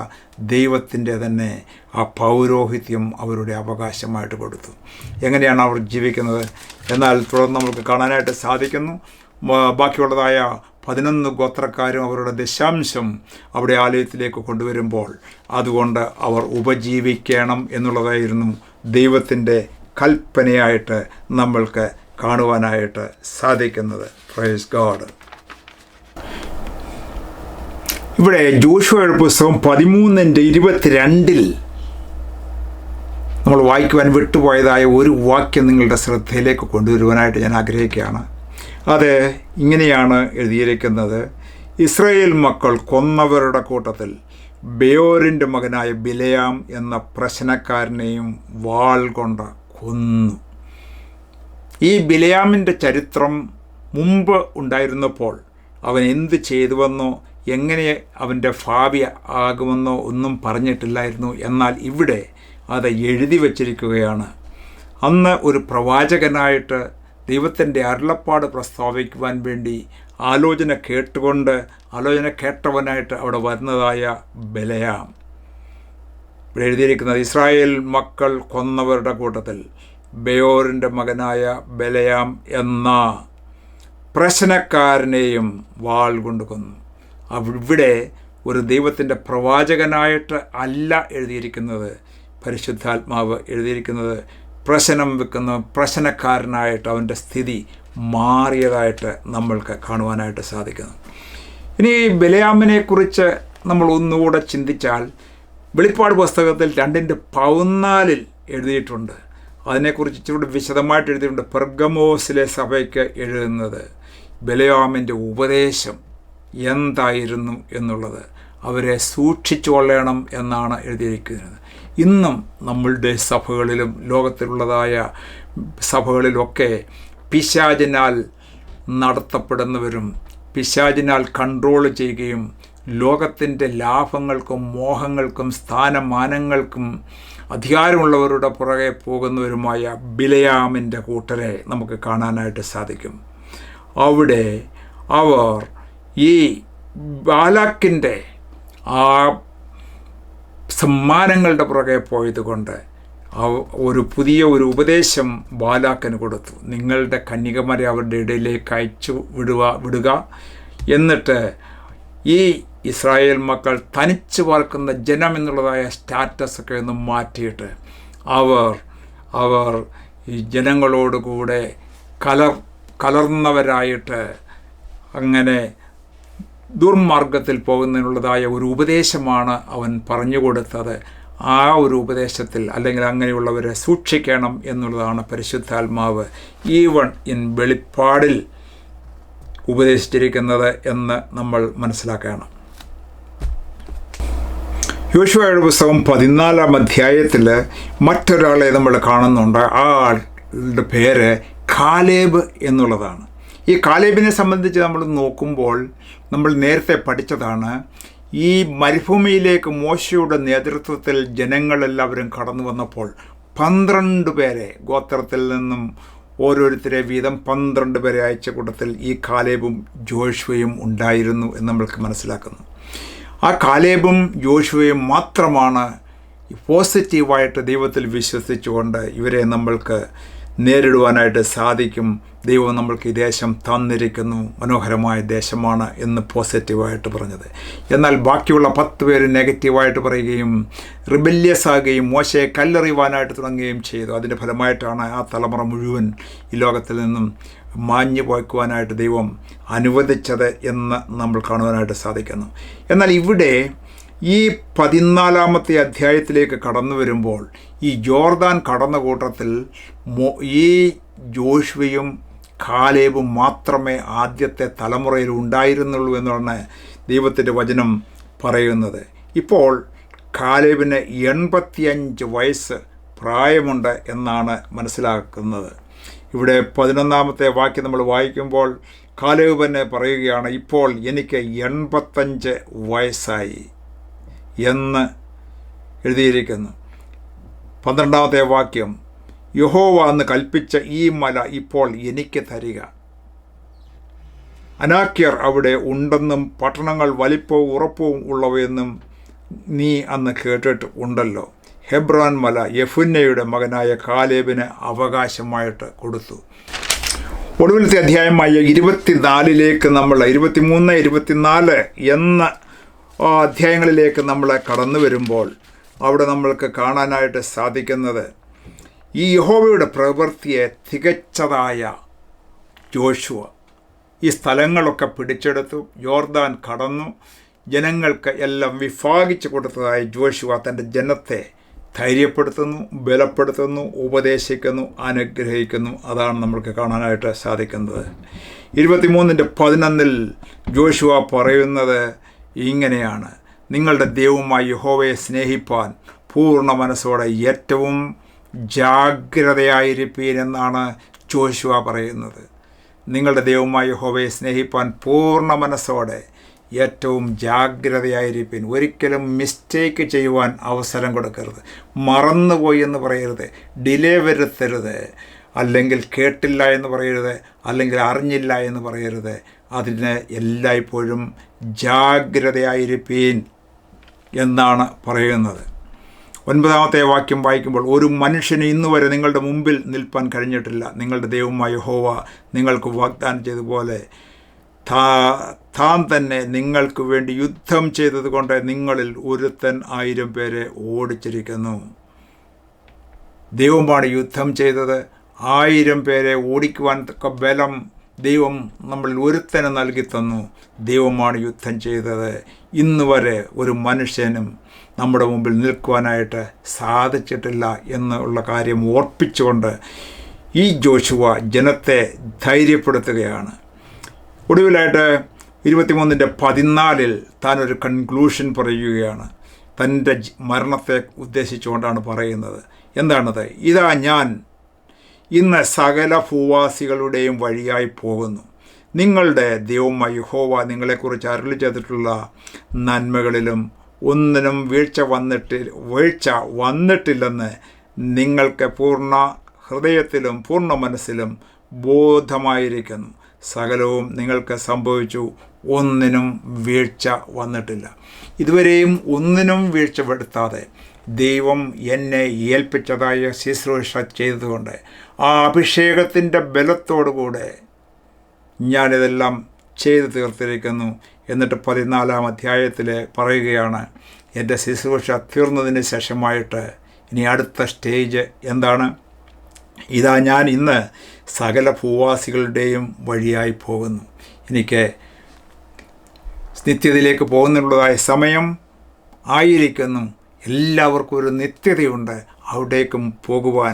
ദൈവത്തിൻ്റെ തന്നെ ആ പൗരോഹിത്യം അവരുടെ അവകാശമായിട്ട് കൊടുത്തു. എങ്ങനെയാണ് അവർ ജീവിക്കുന്നത് എന്നാൽ തുടർന്ന് നമുക്ക് കാണാനായിട്ട് സാധിക്കുന്നു. ബാക്കിയുള്ളതായ 11 ഗോത്രക്കാരും അവരുടെ ദശാംശം അവിടെ ആലയത്തിലേക്ക് കൊണ്ടുവരുമ്പോൾ അതുകൊണ്ട് അവർ ഉപജീവിക്കണം എന്നുള്ളതായിരുന്നു ദൈവത്തിൻ്റെ കൽപ്പനയായിട്ട് നമ്മൾക്ക് കാണുവാനായിട്ട് സാധിക്കുന്നത്. Praise God. ഇവിടെ ജോഷുവയുടെ പുസ്തകം 13:22 നമ്മൾ വായിക്കുവാൻ വിട്ടുപോയതായ ഒരു വാക്യം നിങ്ങളുടെ ശ്രദ്ധയിലേക്ക് കൊണ്ടുവരുവാനായിട്ട് ഞാൻ ആഗ്രഹിക്കുകയാണ്. അത് ഇങ്ങനെയാണ് എഴുതിയിരിക്കുന്നത്: ഇസ്രായേൽ മക്കൾ കൊന്നവരുടെ കൂട്ടത്തിൽ ബെയോരിൻ്റെ മകനായ ബിലയാം എന്ന പ്രശ്നക്കാരനെയും വാൾ കൊണ്ട് കൊന്നു. ഈ ബിലയാമിൻ്റെ ചരിത്രം മുമ്പ് ഉണ്ടായിരുന്നപ്പോൾ അവൻ എന്ത് ചെയ്തുവെന്നോ എങ്ങനെ അവൻ്റെ ഭാവി ആകുമെന്നോ ഒന്നും പറഞ്ഞിട്ടില്ലായിരുന്നു. എന്നാൽ ഇവിടെ അത് എഴുതി വച്ചിരിക്കുകയാണ്. അന്ന് ഒരു പ്രവാചകനായിട്ട് ദൈവത്തിൻ്റെ അരുളപ്പാട് പ്രസ്താവിക്കുവാൻ വേണ്ടി ആലോചന കേട്ടവനായിട്ട് അവിടെ വരുന്നതായ ബിലയാം. ഇവിടെ എഴുതിയിരിക്കുന്നത്: ഇസ്രായേൽ മക്കൾ കൊന്നവരുടെ കൂട്ടത്തിൽ ബെയോറിൻ്റെ മകനായ ബിലയാം എന്ന പ്രശ്നക്കാരനെയും വാൾ കൊണ്ട് കൊന്നു. ഇവിടെ ഒരു ദൈവത്തിൻ്റെ പ്രവാചകനായിട്ട് അല്ല എഴുതിയിരിക്കുന്നത്. പരിശുദ്ധാത്മാവ് എഴുതിയിരിക്കുന്നത് പ്രശ്നം വെക്കുന്ന പ്രശ്നക്കാരനായിട്ട് അവൻ്റെ സ്ഥിതി മാറിയതായിട്ട് നമ്മൾക്ക് കാണുവാനായിട്ട് സാധിക്കുന്നു. ഇനി ബിലയാമിനെക്കുറിച്ച് നമ്മൾ ഒന്നുകൂടെ ചിന്തിച്ചാൽ വെളിപ്പാട് പുസ്തകത്തിൽ 2:14 എഴുതിയിട്ടുണ്ട്. അതിനെക്കുറിച്ച് ഇച്ചിരി വിശദമായിട്ട് എഴുതിയിട്ടുണ്ട്. പെർഗമോസിലെ സഭയ്ക്ക് എഴുതുന്നത് ബിലയാമിൻ്റെ ഉപദേശം എന്തായിരുന്നു എന്നുള്ളത് അവരെ സൂക്ഷിച്ചുകൊള്ളണം എന്നാണ് എഴുതിയിരിക്കുന്നത്. ഇന്നും നമ്മളുടെ സഭകളിലും ലോകത്തിലുള്ളതായ സഭകളിലൊക്കെ പിശാചിനാൽ നടത്തപ്പെടുന്നവരും പിശാചിനാൽ കൺട്രോൾ ചെയ്യുകയും ലോകത്തിൻ്റെ ലാഭങ്ങൾക്കും മോഹങ്ങൾക്കും സ്ഥാനമാനങ്ങൾക്കും അധികാരമുള്ളവരുടെ പുറകെ പോകുന്നവരുമായ ബിലയാമിൻ്റെ കൂട്ടരെ നമുക്ക് കാണാനായിട്ട് സാധിക്കും. അവിടെ അവർ ഈ ബാലാക്കിൻ്റെ ആ സമ്മാനങ്ങളുടെ പുറകെ പോയതുകൊണ്ട് ഒരു പുതിയ ഉപദേശം ബാലാക്കിന് കൊടുത്തു. നിങ്ങളുടെ കന്യകമാരെ അവരുടെ ഇടയിലേക്ക് അയച്ചു വിടുക, എന്നിട്ട് ഈ ഇസ്രായേൽ മക്കൾ തനിച്ച് പാർക്കുന്ന ജനം എന്നുള്ളതായ സ്റ്റാറ്റസൊക്കെ ഒന്ന് മാറ്റിയിട്ട് അവർ ഈ ജനങ്ങളോടുകൂടെ കലർന്നവരായിട്ട് അങ്ങനെ ദുർമാർഗത്തിൽ പോകുന്നതിനുള്ളതായ ഒരു ഉപദേശമാണ് അവൻ പറഞ്ഞു കൊടുത്തത്. ആ ഒരു ഉപദേശത്തിൽ അല്ലെങ്കിൽ അങ്ങനെയുള്ളവരെ സൂക്ഷിക്കണം എന്നുള്ളതാണ് പരിശുദ്ധാത്മാവ് ഈവൺ ഇൻ വെളിപ്പാടിൽ ഉപദേശിച്ചിരിക്കുന്നത് എന്ന് നമ്മൾ മനസ്സിലാക്കണം. യോശുവയുടെ പുസ്തകം 14-ാം അധ്യായത്തിൽ മറ്റൊരാളെ നമ്മൾ കാണുന്നുണ്ട്. ആ ആളുടെ പേര് കാലേബ് എന്നുള്ളതാണ്. ഈ കാലേബിനെ സംബന്ധിച്ച് നമ്മൾ നോക്കുമ്പോൾ നമ്മൾ നേരത്തെ പഠിച്ചതാണ്, ഈ മരുഭൂമിയിലേക്ക് മോശയുടെ നേതൃത്വത്തിൽ ജനങ്ങളെല്ലാവരും കടന്നു വന്നപ്പോൾ 12 പേരെ ഗോത്രത്തിൽ നിന്നും ഓരോരുത്തരെ വീതം 12 പേരെ അയച്ച കൂട്ടത്തിൽ ഈ കാലേബും ജോഷുവയും ഉണ്ടായിരുന്നു എന്ന് നമ്മൾക്ക് മനസ്സിലാക്കുന്നു. ആ കാലേബും ജോഷുവയും മാത്രമാണ് പോസിറ്റീവായിട്ട് ദൈവത്തിൽ വിശ്വസിച്ചുകൊണ്ട് ഇവരെ നമ്മൾക്ക് നേരിടുവാനായിട്ട് സാധിക്കും. ദൈവം നമ്മൾക്ക് ഈ ദേശം തന്നിരിക്കുന്നു, മനോഹരമായ ദേശമാണ് എന്ന് പോസിറ്റീവായിട്ട് പറഞ്ഞത്. എന്നാൽ ബാക്കിയുള്ള 10 പേര് നെഗറ്റീവായിട്ട് പറയുകയും റിബല്യസ് ആകുകയും മോശയെ കല്ലെറിയുവാനായിട്ട് തുടങ്ങുകയും ചെയ്തു. അതിൻ്റെ ഫലമായിട്ടാണ് ആ തലമുറ മുഴുവൻ ഈ ലോകത്തിൽ നിന്നും മാഞ്ഞു പോയ്ക്കുവാനായിട്ട് ദൈവം അനുവദിച്ചത് എന്ന് നമ്മൾ കാണുവാനായിട്ട് സാധിക്കുന്നു. എന്നാൽ ഇവിടെ ഈ 14-ാമത്തെ അധ്യായത്തിലേക്ക് കടന്നു വരുമ്പോൾ ഈ ജോർദാൻ കടന്ന കൂട്ടത്തിൽ ഈ ജോഷുവയും കാലേബും മാത്രമേ ആദ്യത്തെ തലമുറയിൽ ഉണ്ടായിരുന്നുള്ളൂ എന്നാണ് ദൈവത്തിൻ്റെ വചനം പറയുന്നത്. ഇപ്പോൾ കാലേബിന് 85 വയസ്സ് പ്രായമുണ്ട് എന്നാണ് മനസ്സിലാക്കുന്നത്. ഇവിടെ 11-ാമത്തെ വാക്യം നമ്മൾ വായിക്കുമ്പോൾ കാലേബ് തന്നെ പറയുകയാണ്, ഇപ്പോൾ എനിക്ക് 85 വയസ്സായി എന്ന് എഴുതിയിരിക്കുന്നു. 12-ാമത്തെ വാക്യം, യഹോവ എന്ന് കൽപ്പിച്ച ഈ മല ഇപ്പോൾ എനിക്ക് തരിക. അനാക്യർ അവിടെ ഉണ്ടെന്നും പട്ടണങ്ങൾ വലിപ്പവും ഉറപ്പവും ഉള്ളവയെന്നും നീ അന്ന് കേട്ടിട്ട് ഉണ്ടല്ലോ. ഹെബ്രോൻ മല യെഫുന്നയുടെ മകനായ കാലേബിന് അവകാശമായിട്ട് കൊടുത്തു. ഒടുവിലത്തെ അധ്യായമായ 24-ലേക്ക് നമ്മൾ 23, 24 എന്ന അധ്യായങ്ങളിലേക്ക് നമ്മൾ കടന്നു വരുമ്പോൾ അവിടെ നമ്മൾക്ക് കാണാനായിട്ട് സാധിക്കുന്നത് ഈ യഹോവയുടെ പ്രവൃത്തിയെ തികച്ചതായ ജോഷുവ ഈ സ്ഥലങ്ങളൊക്കെ പിടിച്ചെടുത്തു, യോർദാൻ കടന്നു, ജനങ്ങൾക്ക് എല്ലാം വിഭാഗിച്ചു കൊടുത്തതായ ജോഷുവ തൻ്റെ ജനത്തെ ധൈര്യപ്പെടുത്തുന്നു, ബലപ്പെടുത്തുന്നു, ഉപദേശിക്കുന്നു, അനുഗ്രഹിക്കുന്നു. അതാണ് നമ്മൾക്ക് കാണാനായിട്ട് സാധിക്കുന്നത്. 23:11 ജോഷുവ പറയുന്നത് ഇങ്ങനെയാണ്, നിങ്ങളുടെ ദൈവമായ യഹോവയെ സ്നേഹിപ്പാൻ പൂർണ്ണ മനസ്സോടെ ഏറ്റവും ജാഗ്രതയായിരിപ്പീൻ എന്നാണ് ജോഷുവ പറയുന്നത്. നിങ്ങളുടെ ദൈവമായ യഹോവയെ സ്നേഹിപ്പാൻ പൂർണ്ണ മനസ്സോടെ ഏറ്റവും ജാഗ്രതയായിരിപ്പീൻ. ഒരിക്കലും മിസ്റ്റേക്ക് ചെയ്യുവാൻ അവസരം കൊടുക്കരുത്, മറന്നുപോയി എന്ന് പറയരുത്, ഡിലേ വരുത്തരുത്, അല്ലെങ്കിൽ കേട്ടില്ല എന്ന് പറയരുത്, അല്ലെങ്കിൽ അറിഞ്ഞില്ല എന്ന് പറയരുത്. അതിന് എല്ലായ്പ്പോഴും ജാഗ്രതയായിരിപ്പീൻ എന്നാണ് പറയുന്നത്. 9-ാമത്തെ വാക്യം വായിക്കുമ്പോൾ, ഒരു മനുഷ്യന് ഇന്നുവരെ നിങ്ങളുടെ മുമ്പിൽ നിൽപ്പാൻ കഴിഞ്ഞിട്ടില്ല. നിങ്ങളുടെ ദൈവമായ യഹോവ നിങ്ങൾക്ക് വാഗ്ദാനം ചെയ്തതുപോലെ താൻ തന്നെ നിങ്ങൾക്ക് വേണ്ടി യുദ്ധം ചെയ്തതുകൊണ്ട് നിങ്ങളിൽ ഒരുത്തൻ 1000 പേരെ ഓടിച്ചിരിക്കുന്നു. ദൈവമാണ് യുദ്ധം ചെയ്തത്. 1000 പേരെ ഓടിക്കുവാൻ തക്ക ബലം ദൈവം നമ്മളിൽ ഒരുത്തന് നൽകി തന്നു. ദൈവമാണ് യുദ്ധം ചെയ്തത്. ഇന്ന് വരെ ഒരു മനുഷ്യനും നമ്മുടെ മുമ്പിൽ നിൽക്കുവാനായിട്ട് സാധിച്ചിട്ടില്ല എന്നുള്ള കാര്യം ഓർപ്പിച്ചുകൊണ്ട് ഈ ജോഷുവ ജനത്തെ ധൈര്യപ്പെടുത്തുകയാണ്. ഒടുവിലായിട്ട് 23:14 താനൊരു കൺക്ലൂഷൻ പറയുകയാണ്. തൻ്റെ മരണത്തെ ഉദ്ദേശിച്ചുകൊണ്ടാണ് പറയുന്നത്. എന്താണത്? ഇതാ ഞാൻ ഇന്ന് സകല ഭൂവാസികളുടെയും വഴിയായി പോകുന്നു. നിങ്ങളുടെ ദൈവമായ യഹോവ നിങ്ങളെക്കുറിച്ച് അരുളി ചെയ്തിട്ടുള്ള നന്മകളിലും ഒന്നിനും വീഴ്ച വന്നിട്ടില്ലെന്ന് നിങ്ങൾക്ക് പൂർണ്ണ ഹൃദയത്തിലും പൂർണ്ണ മനസ്സിലും ബോധമായിരിക്കുന്നു. സകലവും നിങ്ങൾക്ക് സംഭവിച്ചു, ഒന്നിനും വീഴ്ച വന്നിട്ടില്ല. ഇതുവരെയും ഒന്നിനും വീഴ്ച വരുത്താതെ ദൈവം എന്നെ ഏൽപ്പിച്ചതായ ശുശ്രൂഷ ചെയ്തതുകൊണ്ട് ആ അഭിഷേകത്തിൻ്റെ ബലത്തോടുകൂടെ ഞാനിതെല്ലാം ചെയ്തു തീർത്തിരിക്കുന്നു. എന്നിട്ട് 14-ാം അധ്യായത്തിൽ പറയുകയാണ്, എൻ്റെ ശുശ്രൂഷ തീർന്നതിന് ശേഷമായിട്ട് ഇനി അടുത്ത സ്റ്റേജ് എന്താണ്? ഇതാ ഞാൻ ഇന്ന് സകല ഭൂവാസികളുടെയും വഴിയായി പോകുന്നു. എനിക്ക് നിത്യതയിലേക്ക് പോകുന്നുള്ളതായ സമയം ആയിരിക്കുന്നു. എല്ലാവർക്കും ഒരു നിത്യതയുണ്ട്, അവിടേക്കും പോകുവാൻ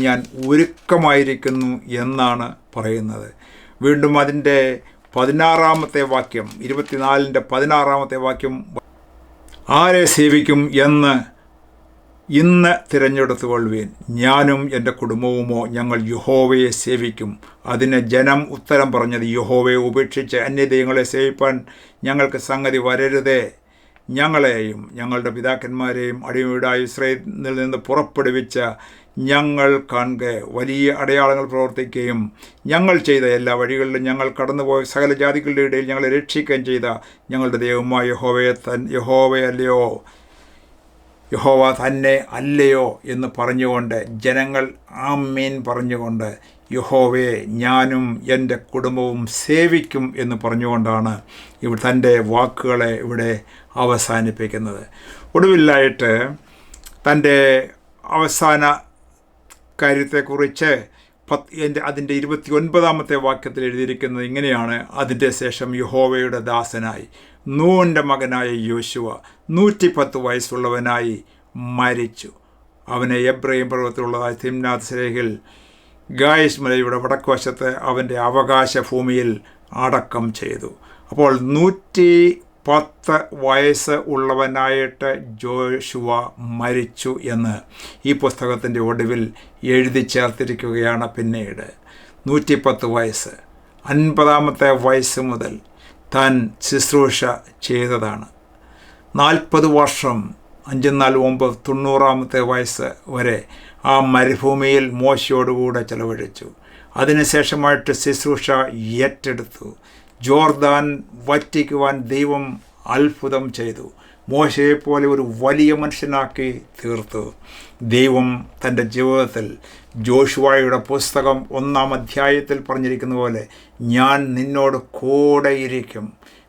ഞാൻ ഒരുക്കമായിരിക്കുന്നു എന്നാണ് പറയുന്നത്. വീണ്ടും അതിൻ്റെ 16-ാമത്തെ വാക്യം, 24-ന്റെ 16-ാമത്തെ വാക്യം, ആരെ സേവിക്കും എന്ന് ഇന്ന് തിരഞ്ഞെടുത്തുകൊള്ളുവീൻ. ഞാനും എൻ്റെ കുടുംബവുമോ ഞങ്ങൾ യഹോവയെ സേവിക്കും. അതിന് ജനം ഉത്തരം പറഞ്ഞത്, യഹോവയെ ഉപേക്ഷിച്ച് അന്യദൈവങ്ങളെ സേവിപ്പാൻ ഞങ്ങൾക്ക് സംഗതി വരരുതേ. ഞങ്ങളെയും ഞങ്ങളുടെ പിതാക്കന്മാരെയും അടിമയുടെ ഇസ്രായേലിൽ നിന്ന് പുറപ്പെടുവിച്ച ഞങ്ങൾ കാണുക വലിയ അടയാളങ്ങൾ പ്രവർത്തിക്കുകയും ഞങ്ങൾ ചെയ്ത എല്ലാ വഴികളിലും ഞങ്ങൾ കടന്നുപോയ സകല ജാതികളുടെ ഇടയിൽ ഞങ്ങളെ രക്ഷിക്കുകയും ചെയ്ത ഞങ്ങളുടെ ദൈവമായ യഹോവ തന്നെ അല്ലയോ എന്ന് പറഞ്ഞുകൊണ്ട് ജനങ്ങൾ ആമേൻ പറഞ്ഞുകൊണ്ട് യഹോവയെ ഞാനും എൻ്റെ കുടുംബവും സേവിക്കും എന്ന് പറഞ്ഞുകൊണ്ടാണ് തൻ്റെ വാക്കുകളെ ഇവിടെ അവസാനിപ്പിക്കുന്നത്. ഒടുവിലായിട്ട് തൻ്റെ അവസാന കാര്യത്തെക്കുറിച്ച് അതിൻ്റെ 29-ാമത്തെ വാക്യത്തിൽ എഴുതിയിരിക്കുന്നത് ഇങ്ങനെയാണ്: അതിൻ്റെ ശേഷം യഹോവയുടെ ദാസനായി നൂൻ്റെ മകനായ യോശുവ 110 വയസ്സുള്ളവനായി മരിച്ചു. അവനെ എബ്രയീം പർവ്വതത്തിലുള്ളതായ തിമ്നാത്ത് സെരഹിൽ ഗായിസ് മലയുടെ വടക്കുവശത്ത് അവൻ്റെ അവകാശ ഭൂമിയിൽ അടക്കം ചെയ്തു. അപ്പോൾ 110 വയസ്സ് ഉള്ളവനായിട്ട് ജോഷുവ മരിച്ചു എന്ന് ഈ പുസ്തകത്തിൻ്റെ ഒടുവിൽ എഴുതി ചേർത്തിരിക്കുകയാണ്. പിന്നീട് 110 വയസ്സ്, 50-ാമത്തെ വയസ്സ് മുതൽ താൻ ശുശ്രൂഷ ചെയ്തതാണ്. 40 വർഷം 5 4 9 90-ാമത്തെ വയസ്സ് വരെ ആ മരുഭൂമിയിൽ മോശയോടുകൂടെ ചെലവഴിച്ചു. അതിനുശേഷമായിട്ട് ശുശ്രൂഷ ഏറ്റെടുത്തു. ജോർദാൻ വറ്റിക്കുവാൻ ദൈവം അത്ഭുതം ചെയ്തു. മോശയെപ്പോലെ ഒരു വലിയ മനുഷ്യനാക്കി തീർത്തു. ദൈവം തൻ്റെ ജീവിതത്തിൽ ജോഷുവയുടെ പുസ്തകം 1-ാം അധ്യായത്തിൽ പറഞ്ഞിരിക്കുന്ന പോലെ, ഞാൻ നിന്നോട് കൂടെയിരിക്കും.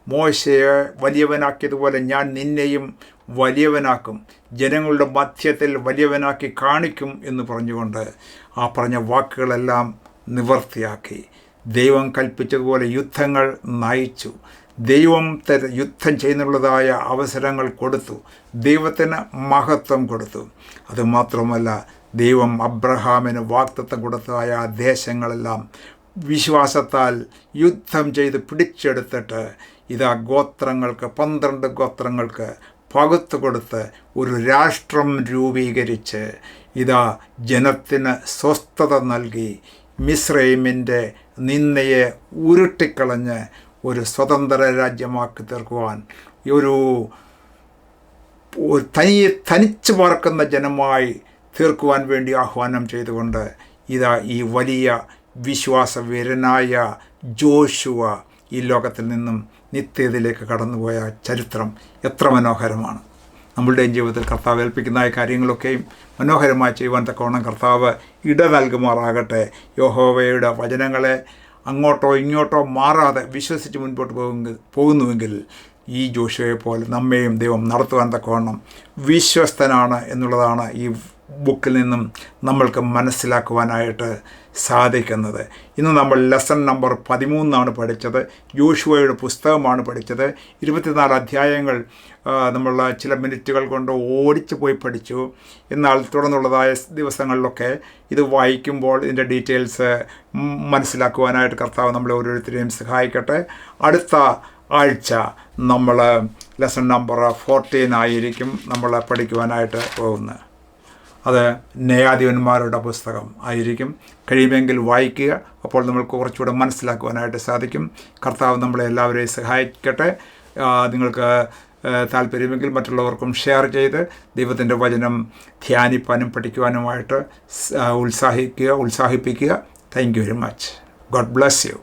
മോശയെ വലിയവനാക്കിയതുപോലെ ഞാൻ നിന്നെയും വലിയവനാക്കും, ജനങ്ങളുടെ മധ്യത്തിൽ വലിയവനാക്കി കാണിക്കും എന്ന് പറഞ്ഞുകൊണ്ട് ആ പറഞ്ഞ വാക്കുകളെല്ലാം നിവർത്തിയാക്കി. ദൈവം കൽപ്പിച്ചതുപോലെ യുദ്ധങ്ങൾ നയിച്ചു. ദൈവം യുദ്ധം ചെയ്യുന്നുള്ളതായ അവസരങ്ങൾ കൊടുത്തു. ദൈവത്തിന് മഹത്വം കൊടുത്തു. അതുമാത്രമല്ല, ദൈവം അബ്രഹാമിന് വാഗ്ദത്തം കൊടുത്തതായ ആ ദേശങ്ങളെല്ലാം വിശ്വാസത്താൽ യുദ്ധം ചെയ്ത് പിടിച്ചെടുത്തിട്ട് ഇതാ ഗോത്രങ്ങൾക്ക് 12 ഗോത്രങ്ങൾക്ക് പകുത്തു കൊടുത്ത് ഒരു രാഷ്ട്രം രൂപീകരിച്ച് ഇതാ ജനത്തിന് സ്വസ്ഥത നൽകി മിസ്രൈമിൻ്റെ നിന്ദയെ ഉരുട്ടിക്കളഞ്ഞ് ഒരു സ്വതന്ത്ര രാജ്യമാക്കി തീർക്കുവാൻ, ഒരു തനിച്ച് പാർക്കുന്ന ജനമായി തീർക്കുവാൻ വേണ്ടി ആഹ്വാനം ചെയ്തുകൊണ്ട് ഇതാ ഈ വലിയ വിശ്വാസവീരനായ ജോഷുവ ഈ ലോകത്തിൽ നിന്നും നിത്യതയിലേക്ക് കടന്നുപോയ ചരിത്രം എത്ര മനോഹരമാണ്. നമ്മളുടെയും ജീവിതത്തിൽ കർത്താവ് ഏൽപ്പിക്കുന്ന കാര്യങ്ങളൊക്കെയും മനോഹരമായി ചെയ്യുവാൻ തക്കവണ്ണം കർത്താവ് ഇട നൽകുമാറാകട്ടെ. യഹോവയുടെ വചനങ്ങളെ അങ്ങോട്ടോ ഇങ്ങോട്ടോ മാറാതെ വിശ്വസിച്ച് മുൻപോട്ട് പോകുന്നുവെങ്കിൽ ഈ ജോഷുവയെ പോലെ നമ്മെയും ദൈവം നടത്തുവാൻ തക്കവണ്ണം വിശ്വസ്തനാണ് എന്നുള്ളതാണ് ഈ ബുക്കിൽ നിന്നും നമ്മൾക്ക് മനസ്സിലാക്കുവാനായിട്ട് സാധിക്കുന്നത്. ഇന്ന് നമ്മൾ ലെസൺ നമ്പർ 13 പഠിച്ചത്. ജോഷുവയുടെ പുസ്തകമാണ് പഠിച്ചത്. 24 അധ്യായങ്ങൾ നമ്മൾ ചില മിനിറ്റുകൾ കൊണ്ട് ഓടിച്ചു പോയി പഠിച്ചു. എന്നാൽ തുടർന്നുള്ളതായ ദിവസങ്ങളിലൊക്കെ ഇത് വായിക്കുമ്പോൾ ഇതിൻ്റെ ഡീറ്റെയിൽസ് മനസ്സിലാക്കുവാനായിട്ട് കർത്താവ് നമ്മളെ ഓരോരുത്തരെയും സഹായിക്കട്ടെ. അടുത്ത ആഴ്ച നമ്മൾ ലെസൺ നമ്പർ 14 ആയിരിക്കും നമ്മൾ പഠിക്കുവാനായിട്ട് പോകുന്നത്. അത് ന്യായാധിപന്മാരുടെ പുസ്തകം ആയിരിക്കും. കഴിയുമെങ്കിൽ വായിക്കുക. അപ്പോൾ നമ്മൾക്ക് കുറച്ചുകൂടെ മനസ്സിലാക്കുവാനായിട്ട് സാധിക്കും. കർത്താവ് നമ്മളെ എല്ലാവരെയും സഹായിക്കട്ടെ. നിങ്ങൾക്ക് താല്പര്യമെങ്കിൽ മറ്റുള്ളവർക്കും ഷെയർ ചെയ്ത് ദൈവത്തിൻ്റെ വചനം ധ്യാനിപ്പാനും പഠിക്കുവാനുമായിട്ട് ഉത്സാഹിപ്പിക്കുക. Thank you very much. God bless U.